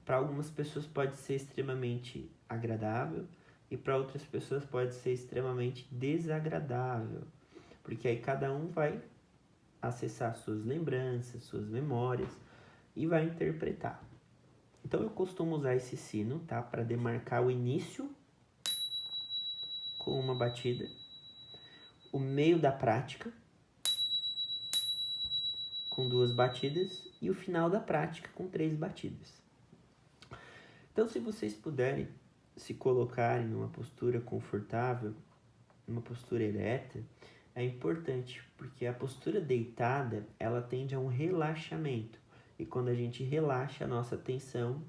Para algumas pessoas pode ser extremamente agradável e para outras pessoas pode ser extremamente desagradável, porque aí cada um vai acessar suas lembranças, suas memórias e vai interpretar. Então eu costumo usar esse sino, tá, para demarcar o início com uma batida, o meio da prática com 2 batidas e o final da prática com 3 batidas. Então, se vocês puderem se colocarem numa postura confortável, numa postura ereta, é importante, porque a postura deitada, ela tende a um relaxamento. E quando a gente relaxa, a nossa atenção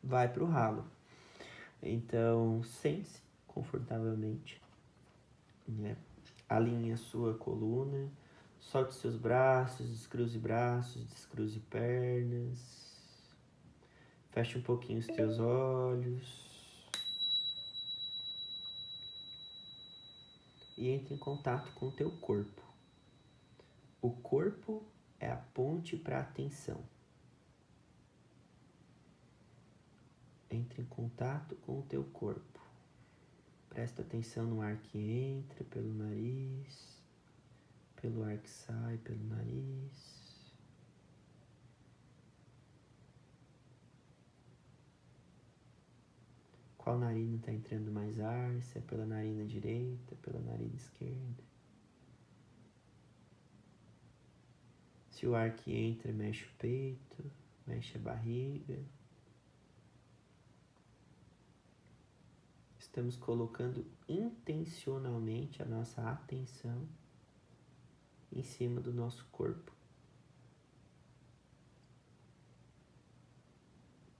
vai para o ralo. Então, sente-se confortavelmente, né? Alinhe a sua coluna, solte seus braços, descruze pernas. Feche um pouquinho os teus olhos e entre em contato com o teu corpo. O corpo é a ponte para a atenção. Entre em contato com o teu corpo. Presta atenção no ar que entra pelo nariz, pelo ar que sai pelo nariz. Qual narina está entrando mais ar? Se é pela narina direita, pela narina esquerda. Se o ar que entra mexe o peito, mexe a barriga. Estamos colocando intencionalmente a nossa atenção em cima do nosso corpo.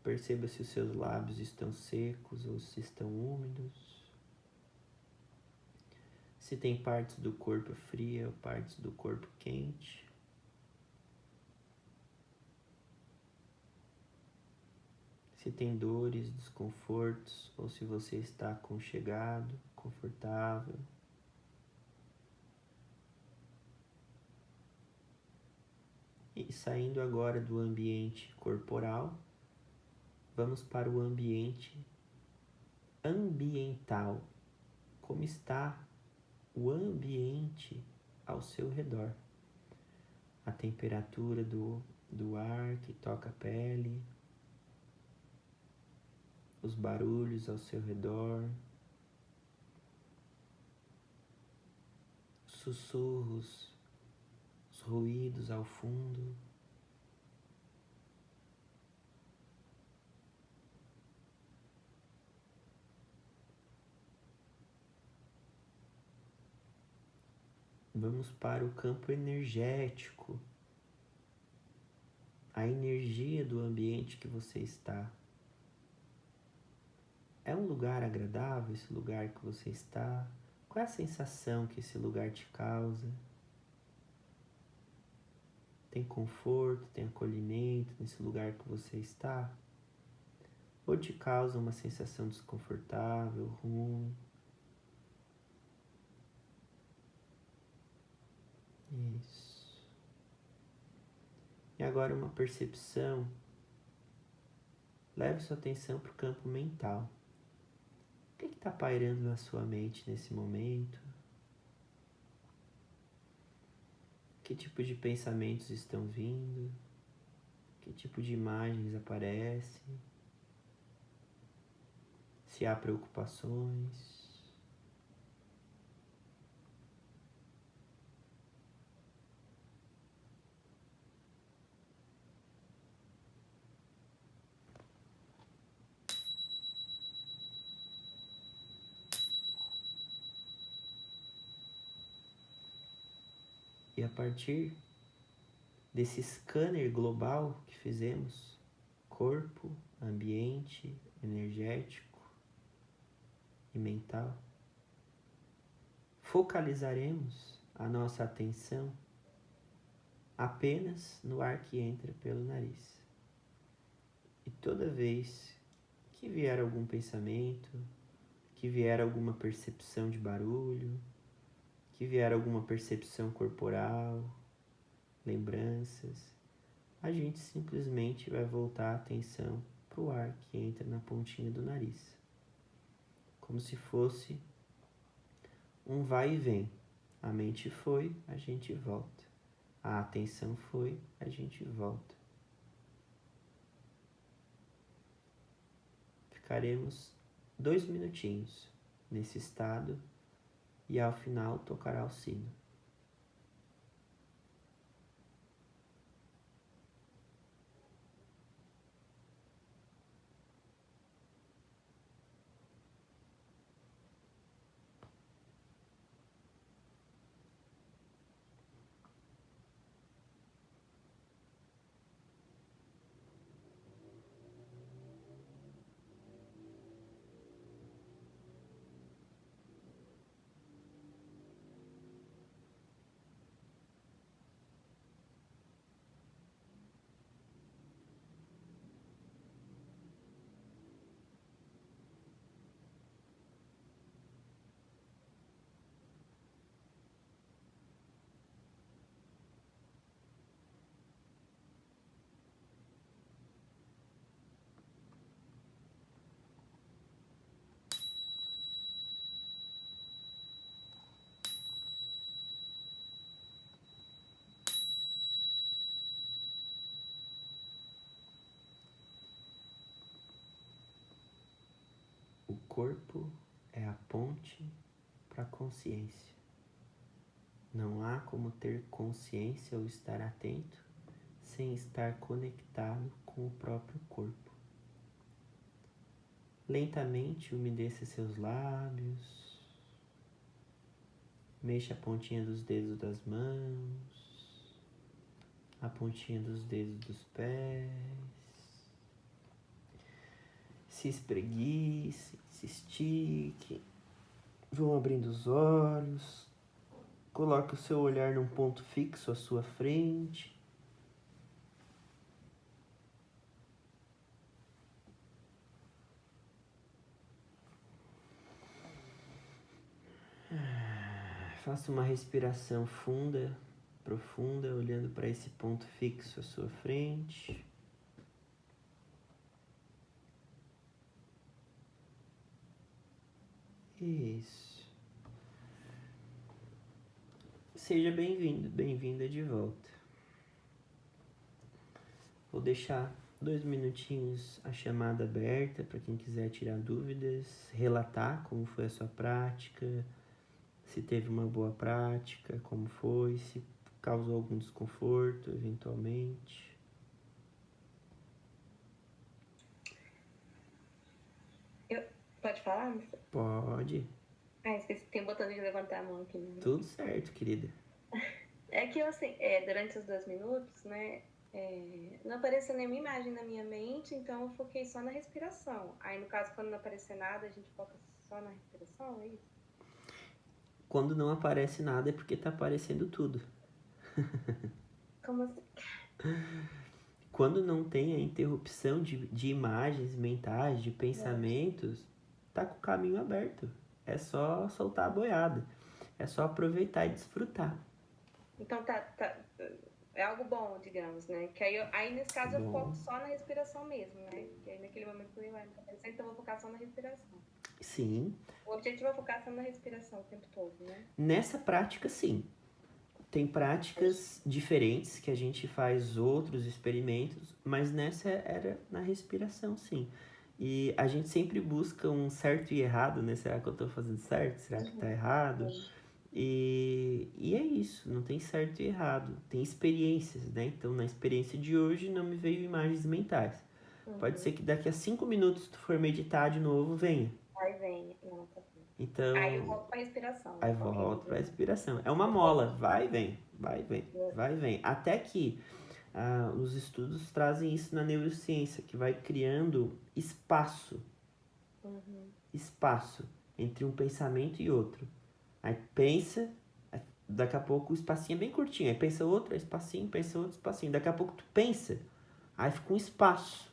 Perceba se os seus lábios estão secos ou se estão úmidos. Se tem partes do corpo fria ou partes do corpo quente. Se tem dores, desconfortos ou se você está aconchegado, confortável. E saindo agora do ambiente corporal, vamos para o ambiente ambiental. Como está o ambiente ao seu redor? A temperatura do ar que toca a pele, os barulhos ao seu redor, sussurros, os ruídos ao fundo. Vamos para o campo energético, a energia do ambiente que você está. É um lugar agradável esse lugar que você está? Qual é a sensação que esse lugar te causa? Tem conforto, tem acolhimento nesse lugar que você está? Ou te causa uma sensação desconfortável, ruim? Isso. E agora uma percepção. Leve sua atenção para o campo mental. O que está pairando na sua mente nesse momento? Que tipo de pensamentos estão vindo? Que tipo de imagens aparecem? Se há preocupações? E a partir desse scanner global que fizemos, corpo, ambiente, energético e mental, focalizaremos a nossa atenção apenas no ar que entra pelo nariz. E toda vez que vier algum pensamento, que vier alguma percepção de barulho, que vier alguma percepção corporal, lembranças, a gente simplesmente vai voltar a atenção para o ar que entra na pontinha do nariz. Como se fosse um vai e vem. A mente foi, a gente volta. A atenção foi, a gente volta. Ficaremos 2 minutinhos nesse estado e ao final tocará o sino. O corpo é a ponte para a consciência. Não há como ter consciência ou estar atento sem estar conectado com o próprio corpo. Lentamente umedeça seus lábios, mexa a pontinha dos dedos das mãos, a pontinha dos dedos dos pés. Se espreguice, se estique, vão abrindo os olhos, coloque o seu olhar num ponto fixo à sua frente. Faça uma respiração funda, profunda, olhando para esse ponto fixo à sua frente. Isso. Seja bem-vindo, bem-vinda de volta. Vou deixar 2 minutinhos a chamada aberta para quem quiser tirar dúvidas, relatar como foi a sua prática, se teve uma boa prática, como foi, se causou algum desconforto, eventualmente. Pode falar? Pode. Esqueci, tem um botão de levantar a mão aqui. Né? Tudo certo, querida. É que eu, assim, durante os 2 minutos, né, não apareceu nenhuma imagem na minha mente, então eu foquei só na respiração. Aí, no caso, quando não aparecer nada, a gente foca só na respiração, é isso? Quando não aparece nada é porque tá aparecendo tudo. Como assim? Quando não tem a interrupção de imagens mentais, de pensamentos, tá com o caminho aberto. É só soltar a boiada. É só aproveitar e desfrutar. Então é algo bom, digamos, né? Que aí nesse caso eu foco só na respiração mesmo, né? Que aí naquele momento que eu vai aparecer, então eu vou focar só na respiração. Sim. O objetivo é focar só na respiração o tempo todo, né? Nessa prática, sim. Tem práticas diferentes que a gente faz outros experimentos, mas nessa era na respiração, sim. E a gente sempre busca um certo e errado, né? Será que eu tô fazendo certo? Será que tá errado? E é isso, não tem certo e errado. Tem experiências, né? Então, na experiência de hoje, não me veio imagens mentais. Pode ser que daqui a 5 minutos tu for meditar de novo, venha. Aí vem. Não, tá bom. Então, aí eu volto pra respiração. Aí volta pra respiração. É uma mola, vai e vem, vai e vem, vai e vem. Até que os estudos trazem isso na neurociência, que vai criando espaço. Espaço entre um pensamento e outro. Aí pensa, daqui a pouco o espacinho é bem curtinho. Aí pensa outro espacinho, pensa outro espacinho. Daqui a pouco tu pensa, aí fica um espaço.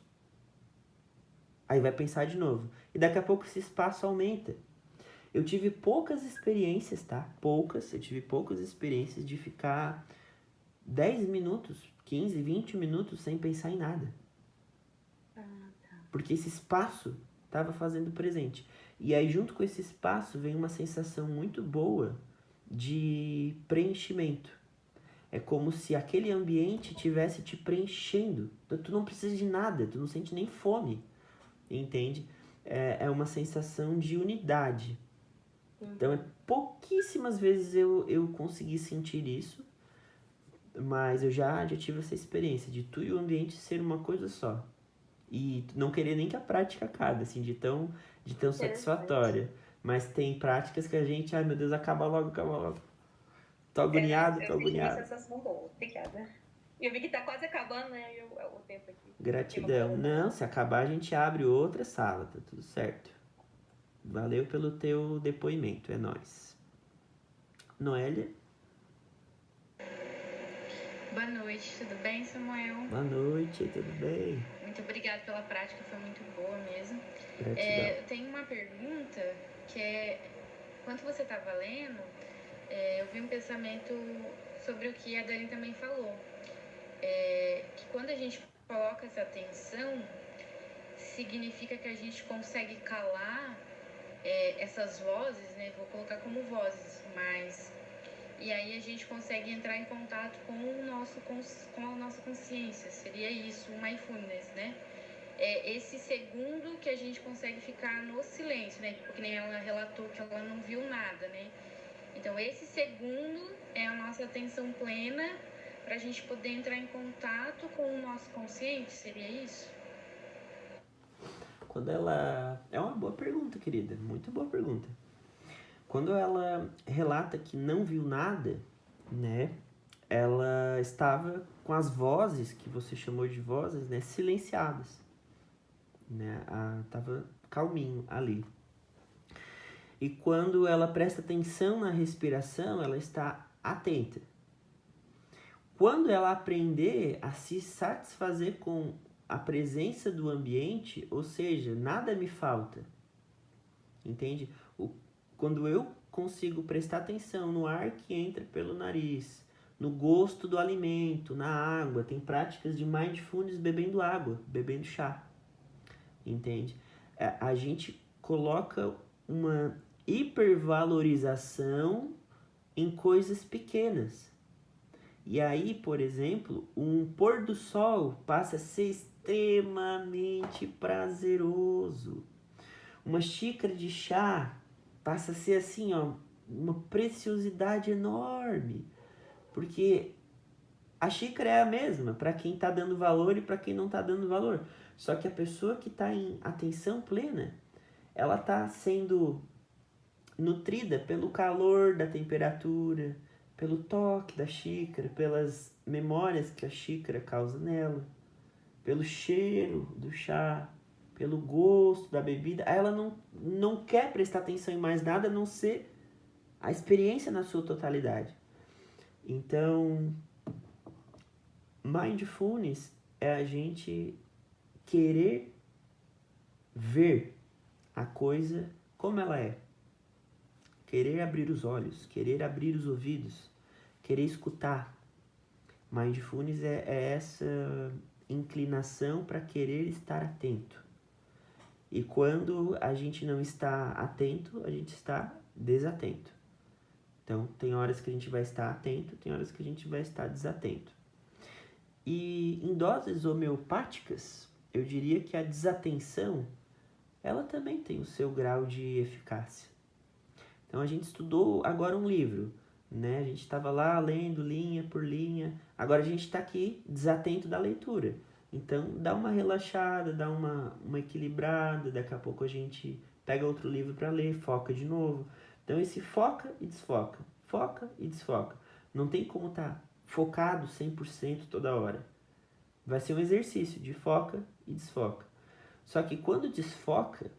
Aí vai pensar de novo. E daqui a pouco esse espaço aumenta. Eu tive poucas experiências, tá? Eu tive poucas experiências de ficar 10 minutos, 15, 20 minutos sem pensar em nada. Porque esse espaço estava fazendo presente. E aí, junto com esse espaço, vem uma sensação muito boa de preenchimento. É como se aquele ambiente tivesse te preenchendo. Tu não precisa de nada, tu não sente nem fome, entende? É uma sensação de unidade. Então, pouquíssimas vezes eu consegui sentir isso, mas eu já tive essa experiência de tu e o ambiente ser uma coisa só. E não querer nem que a prática acabe, assim, de tão satisfatória. Mas tem práticas que a gente, ai meu Deus, acaba logo. Tô agoniado. Eu senti uma sensação boa, obrigada. Eu vi que tá quase acabando, né, o tempo aqui. Gratidão. Não, se acabar a gente abre outra sala, tá tudo certo. Valeu pelo teu depoimento, é nóis. Noélia? Boa noite, tudo bem, Samuel? Boa noite, tudo bem? Muito obrigada pela prática, foi muito boa mesmo. Gratidão. Eu tenho uma pergunta que é, enquanto você estava lendo, eu vi um pensamento sobre o que a Dani também falou. Que quando a gente coloca essa atenção, significa que a gente consegue calar essas vozes, né? Vou colocar como vozes, mas... E aí a gente consegue entrar em contato com a nossa consciência. Seria isso, o mindfulness, né? Esse segundo que a gente consegue ficar no silêncio, né? Porque nem ela relatou que ela não viu nada, né? Então, esse segundo é a nossa atenção plena para a gente poder entrar em contato com o nosso consciente, seria isso? Quando ela... É uma boa pergunta, querida. Muito boa pergunta. Quando ela relata que não viu nada, né? Ela estava com as vozes, que você chamou de vozes, né? Silenciadas. Né? Tava calminho ali. E quando ela presta atenção na respiração, ela está atenta. Quando ela aprender a se satisfazer com a presença do ambiente, ou seja, nada me falta, entende? Quando eu consigo prestar atenção no ar que entra pelo nariz, no gosto do alimento, na água, tem práticas de mindfulness bebendo água, bebendo chá, entende? A gente coloca uma hipervalorização em coisas pequenas. E aí, por exemplo, um pôr do sol passa a ser extremamente prazeroso. Uma xícara de chá passa a ser assim, ó, uma preciosidade enorme. Porque a xícara é a mesma para quem está dando valor e para quem não está dando valor. Só que a pessoa que está em atenção plena, ela está sendo nutrida pelo calor da temperatura, pelo toque da xícara, pelas memórias que a xícara causa nela, pelo cheiro do chá, pelo gosto da bebida. Aí ela não quer prestar atenção em mais nada a não ser a experiência na sua totalidade. Então, mindfulness é a gente querer ver a coisa como ela é. Querer abrir os olhos, querer abrir os ouvidos, querer escutar. Mindfulness é essa inclinação para querer estar atento. E quando a gente não está atento, a gente está desatento. Então, tem horas que a gente vai estar atento, tem horas que a gente vai estar desatento. E em doses homeopáticas, eu diria que a desatenção, ela também tem o seu grau de eficácia. Então, a gente estudou agora um livro, né? A gente estava lá lendo linha por linha. Agora a gente está aqui desatento da leitura. Então, dá uma relaxada, dá uma equilibrada. Daqui a pouco a gente pega outro livro para ler, foca de novo. Então, esse foca e desfoca. Foca e desfoca. Não tem como estar focado 100% toda hora. Vai ser um exercício de foca e desfoca. Só que quando desfoca,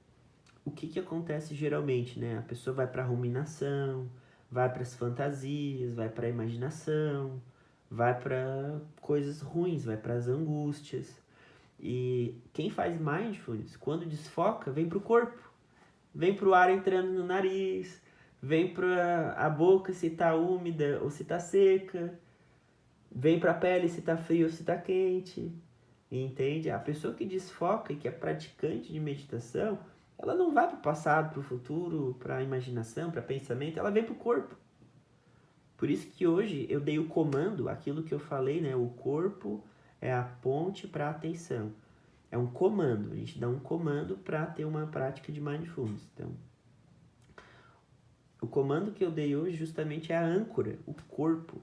o que acontece geralmente, né? A pessoa vai para a ruminação, vai para as fantasias, vai para a imaginação, vai para coisas ruins, vai para as angústias. E quem faz mindfulness, quando desfoca, vem para o corpo. Vem para o ar entrando no nariz, vem para a boca se está úmida ou se está seca. vem pra pele se tá frio ou se tá quente, entende? A pessoa que desfoca e que é praticante de meditação, ela não vai pro passado, pro futuro, pra imaginação, pra pensamento, ela vem pro corpo. Por isso que hoje eu dei o comando, aquilo que eu falei, né? O corpo é a ponte para a atenção. É um comando, a gente dá um comando para ter uma prática de mindfulness. Então, o comando que eu dei hoje justamente é a âncora, o corpo.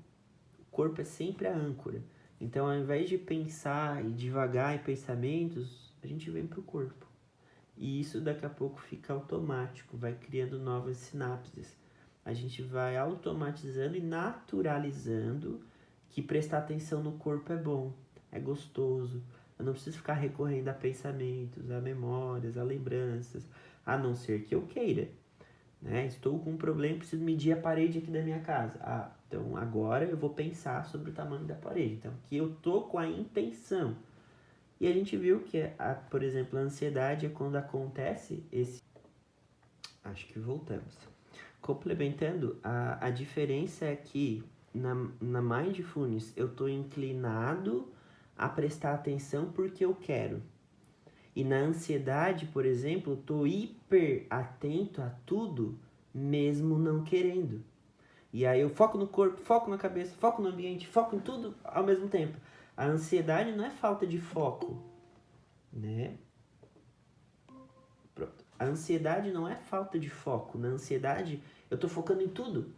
O corpo é sempre a âncora. Então, ao invés de pensar e devagar em pensamentos, a gente vem para o corpo. E isso daqui a pouco fica automático, vai criando novas sinapses. A gente vai automatizando e naturalizando que prestar atenção no corpo é bom, é gostoso. Eu não preciso ficar recorrendo a pensamentos, a memórias, a lembranças, a não ser que eu queira. Né? Estou com um problema, preciso medir a parede aqui da minha casa. Então agora eu vou pensar sobre o tamanho da parede. Então aqui eu tô com a intenção. E a gente viu que, por exemplo, a ansiedade é quando acontece esse... Acho que voltamos. Complementando, a diferença é que na mindfulness eu estou inclinado a prestar atenção porque eu quero. E na ansiedade, por exemplo, eu estou hiper atento a tudo, mesmo não querendo. E aí eu foco no corpo, foco na cabeça, foco no ambiente, foco em tudo ao mesmo tempo. A ansiedade não é falta de foco, né? Pronto. A ansiedade não é falta de foco. Na ansiedade, eu tô focando em tudo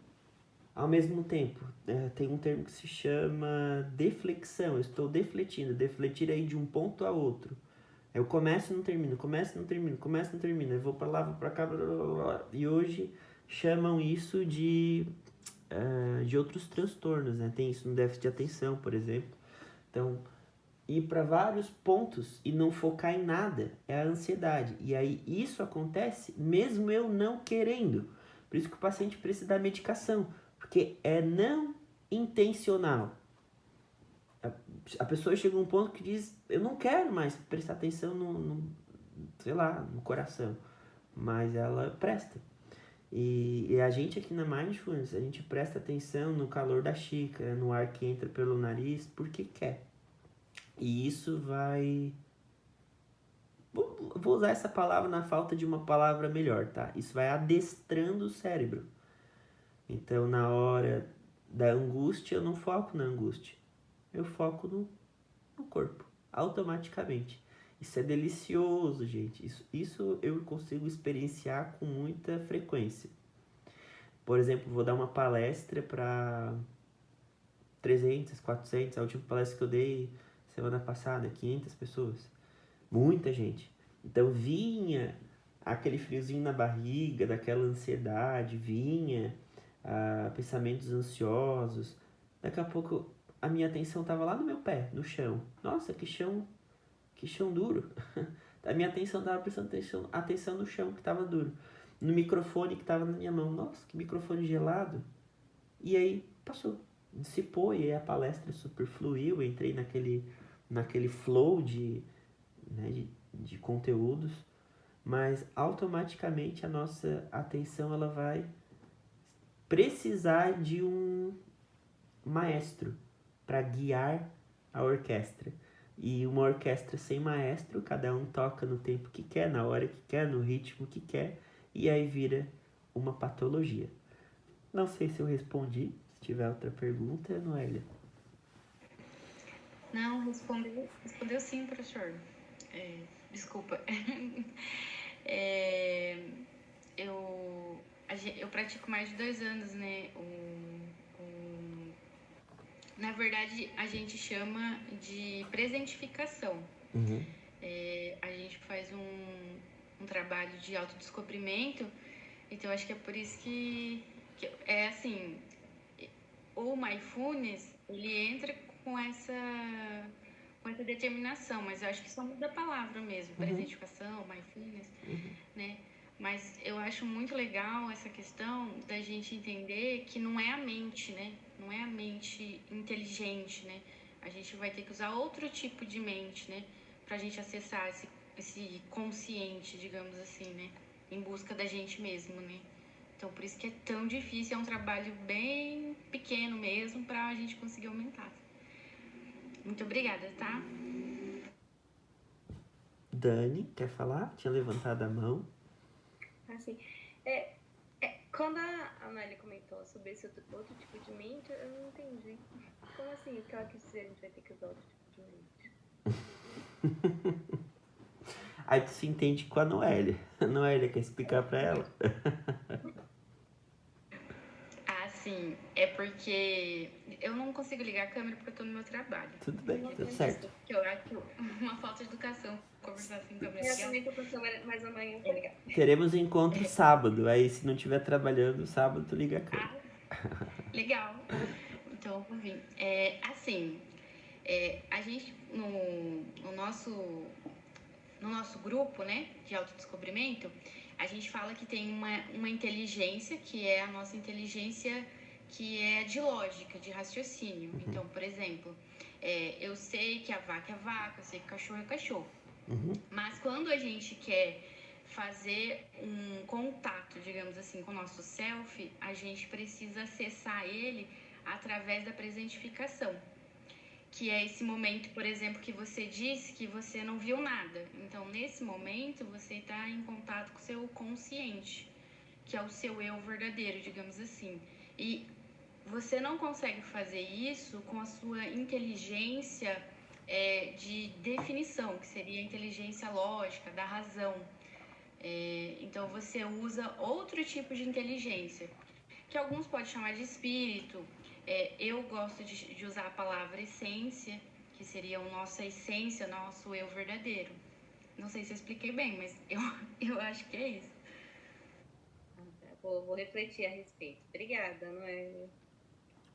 ao mesmo tempo. Tem um termo que se chama deflexão. Eu estou defletindo. Defletir aí de um ponto a outro. Eu começo e não termino, começo e não termino, começo e não termino. Eu vou pra lá, vou pra cá, blá, blá, blá. E hoje chamam isso de outros transtornos, né? Tem isso no déficit de atenção, por exemplo. Então, ir para vários pontos e não focar em nada é a ansiedade. E aí isso acontece mesmo eu não querendo. Por isso que o paciente precisa da medicação, porque é não intencional. A pessoa chega a um ponto que diz, eu não quero mais prestar atenção no coração, mas ela presta. E a gente aqui na Mindfulness, a gente presta atenção no calor da xícara, no ar que entra pelo nariz, porque quer. E isso vai... Vou usar essa palavra na falta de uma palavra melhor, tá? Isso vai adestrando o cérebro. Então, na hora da angústia, eu não foco na angústia. Eu foco no corpo, automaticamente. Isso é delicioso, gente. Isso eu consigo experienciar com muita frequência. Por exemplo, vou dar uma palestra para 300, 400, a última palestra que eu dei semana passada, 500 pessoas. Muita gente. Então vinha aquele friozinho na barriga, daquela ansiedade, vinha pensamentos ansiosos. Daqui a pouco a minha atenção estava lá no meu pé, no chão. Nossa, que chão duro. A minha atenção estava prestando atenção no chão, que estava duro. No microfone que estava na minha mão. Nossa, que microfone gelado. E aí passou. Dissipou e aí a palestra super fluiu. Eu entrei naquele flow de conteúdos. Mas automaticamente a nossa atenção ela vai precisar de um maestro para guiar a orquestra. E uma orquestra sem maestro, cada um toca no tempo que quer, na hora que quer, no ritmo que quer, e aí vira uma patologia. Não sei se eu respondi. Se tiver outra pergunta, Noélia. Não, respondeu sim, professor. Desculpa. Eu pratico mais de 2 anos, né? Na verdade, a gente chama de presentificação. Uhum. A gente faz um trabalho de autodescobrimento, então acho que é por isso que é assim, o mindfulness, ele entra com essa determinação, mas eu acho que só muda a palavra mesmo, presentificação, mindfulness, né? Mas eu acho muito legal essa questão da gente entender que não é a mente, né? Não é a mente inteligente, né? A gente vai ter que usar outro tipo de mente, né? Pra gente acessar esse consciente, digamos assim, né? Em busca da gente mesmo, né? Então, por isso que é tão difícil, é um trabalho bem pequeno mesmo pra gente conseguir aumentar. Muito obrigada, tá? Dani, quer falar? Tinha levantado a mão. Assim, quando a Amélia comentou sobre esse outro tipo de mente, eu não entendi. Como assim? O que ela quis dizer, a gente vai ter que usar outro tipo de mente? Aí tu se entende com a Noélia. A Noélia quer explicar pra ela? Ah, sim. É porque eu não consigo ligar a câmera porque eu tô no meu trabalho. Tudo bem, tudo certo. Porque eu acho uma falta de educação conversar sem câmera Eu ligada. também tô pensando, mas amanhã eu vou ligar. Teremos encontro sábado. Aí se não estiver trabalhando, sábado tu liga a câmera. Legal. Então, eu vou vir. Assim, a gente, no nosso grupo, né, de autodescobrimento, a gente fala que tem uma inteligência, que é a nossa inteligência que é de lógica, de raciocínio. Então, por exemplo, eu sei que a vaca é vaca, eu sei que o cachorro é cachorro. Mas quando a gente quer fazer um contato, digamos assim, com o nosso self, a gente precisa acessar ele através da presentificação, que é esse momento, por exemplo, que você disse que você não viu nada. Então, nesse momento, você está em contato com o seu consciente, que é o seu eu verdadeiro, digamos assim. E você não consegue fazer isso com a sua inteligência de definição, que seria a inteligência lógica, da razão. Então, você usa outro tipo de inteligência, que alguns podem chamar de espírito. Eu gosto de usar a palavra essência, que seria a nossa essência, nosso eu verdadeiro. Não sei se eu expliquei bem, mas eu acho que é isso. Vou refletir a respeito. Obrigada, Noélia.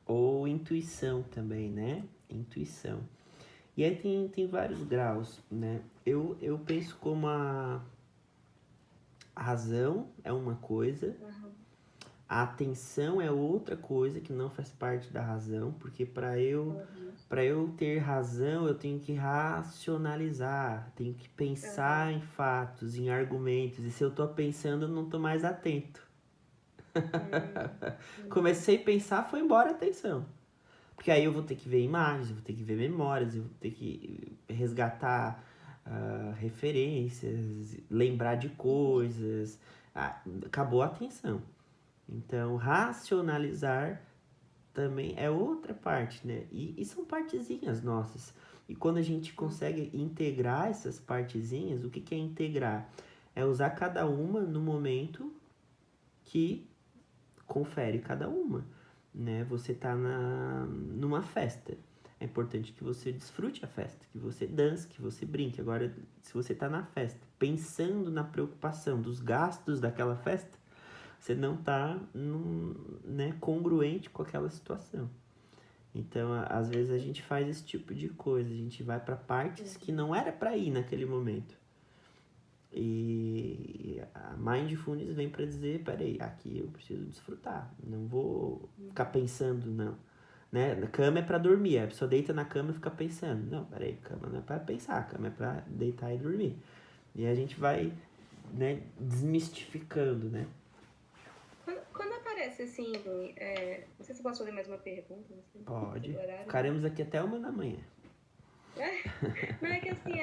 Ou intuição também, né? Intuição. E aí tem vários graus, né? Eu penso como a razão é uma coisa, a atenção é outra coisa que não faz parte da razão, porque para eu ter razão eu tenho que racionalizar, tenho que pensar em fatos, em argumentos, e se eu tô pensando eu não tô mais atento. Comecei a pensar, foi embora a atenção. Porque aí eu vou ter que ver imagens, eu vou ter que ver memórias, eu vou ter que resgatar referências, lembrar de coisas. Acabou a atenção. Então, racionalizar também é outra parte, né? E são partezinhas nossas. E quando a gente consegue integrar essas partezinhas, o que é integrar? É usar cada uma no momento que confere cada uma, né? Você tá numa festa. É importante que você desfrute a festa, que você dance, que você brinque. Agora, se você tá na festa, pensando na preocupação dos gastos daquela festa, você não tá congruente com aquela situação. Então, às vezes a gente faz esse tipo de coisa, a gente vai para partes que não era para ir naquele momento. E a Mindfulness vem para dizer, peraí, aqui eu preciso desfrutar, não vou ficar pensando, não. Né? A cama é para dormir, a pessoa deita na cama e fica pensando. Não, peraí, cama não é para pensar, a cama é para deitar e dormir. E a gente vai, né, desmistificando, né? Quando aparece assim, não sei se eu posso fazer mais uma pergunta. Não sei. Pode. Ficaremos aqui até 1h. Não, é que assim,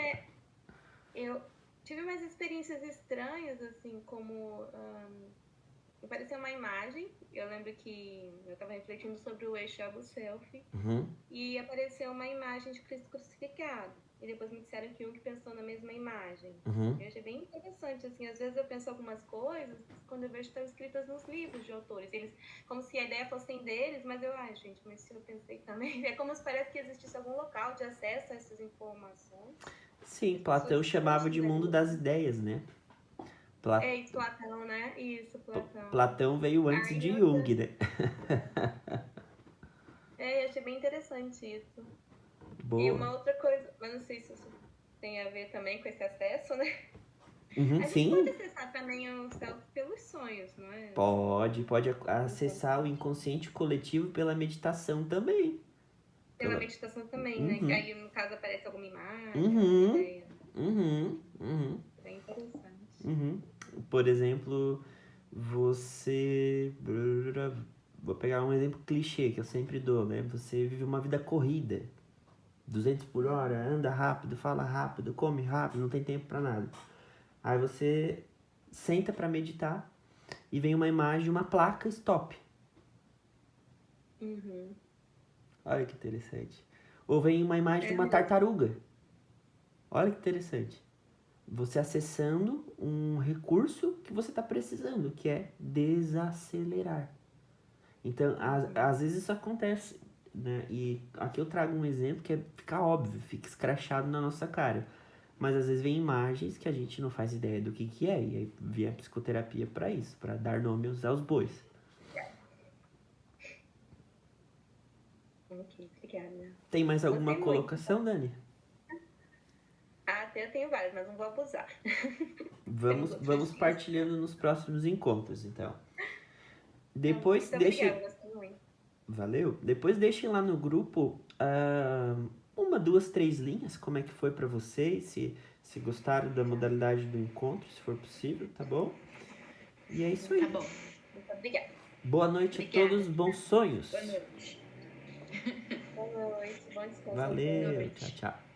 eu tive umas experiências estranhas, assim, como apareceu uma imagem. Eu lembro que eu estava refletindo sobre o eixo ego-self e apareceu uma imagem de Cristo crucificado. E depois me disseram que Jung pensou na mesma imagem. Eu achei bem interessante, assim, às vezes eu penso algumas coisas quando eu vejo que estão escritas nos livros de autores. Eles, como se a ideia fosse deles, mas eu, gente, mas se eu pensei também, é como se parece que existisse algum local de acesso a essas informações. Sim, Platão chamava de mundo das ideias, né? Platão, né? Isso, Platão. Platão veio antes de Jung, né? Eu achei bem interessante isso. Boa. E uma outra coisa, mas não sei se isso tem a ver também com esse acesso, né? A gente sim. pode acessar também o self pelos sonhos, não é? Pode acessar o inconsciente coletivo pela meditação também. Pela meditação também, né? Que aí, no caso, aparece alguma imagem, ideia. Bem interessante. Por exemplo, você... Vou pegar um exemplo clichê que eu sempre dou, né? Você vive uma vida corrida. 200 por hora, anda rápido, fala rápido, come rápido, não tem tempo pra nada. Aí você senta pra meditar e vem uma imagem de uma placa stop. Uhum. Olha que interessante. Ou vem uma imagem de uma tartaruga. Olha que interessante. Você acessando um recurso que você está precisando, que é desacelerar. Então, às vezes isso acontece, né? E aqui eu trago um exemplo que fica óbvio, fica escrachado na nossa cara. Mas às vezes vem imagens que a gente não faz ideia do que é. E aí vem a psicoterapia para isso, para dar nome aos bois. Ok, obrigada. Tem mais alguma colocação, Dani? Eu tenho várias, mas não vou abusar. Vamos partilhando nos próximos encontros, então. Depois Obrigada, gostei muito. Valeu. Depois deixem lá no grupo 1, 2, 3 linhas, como é que foi para vocês, se gostaram da modalidade do encontro, se for possível, tá bom? E é isso aí. Tá bom. Muito obrigada. Boa noite a todos, bons sonhos. Boa noite. Boa noite, bom descanso. Valeu, tchau, tchau.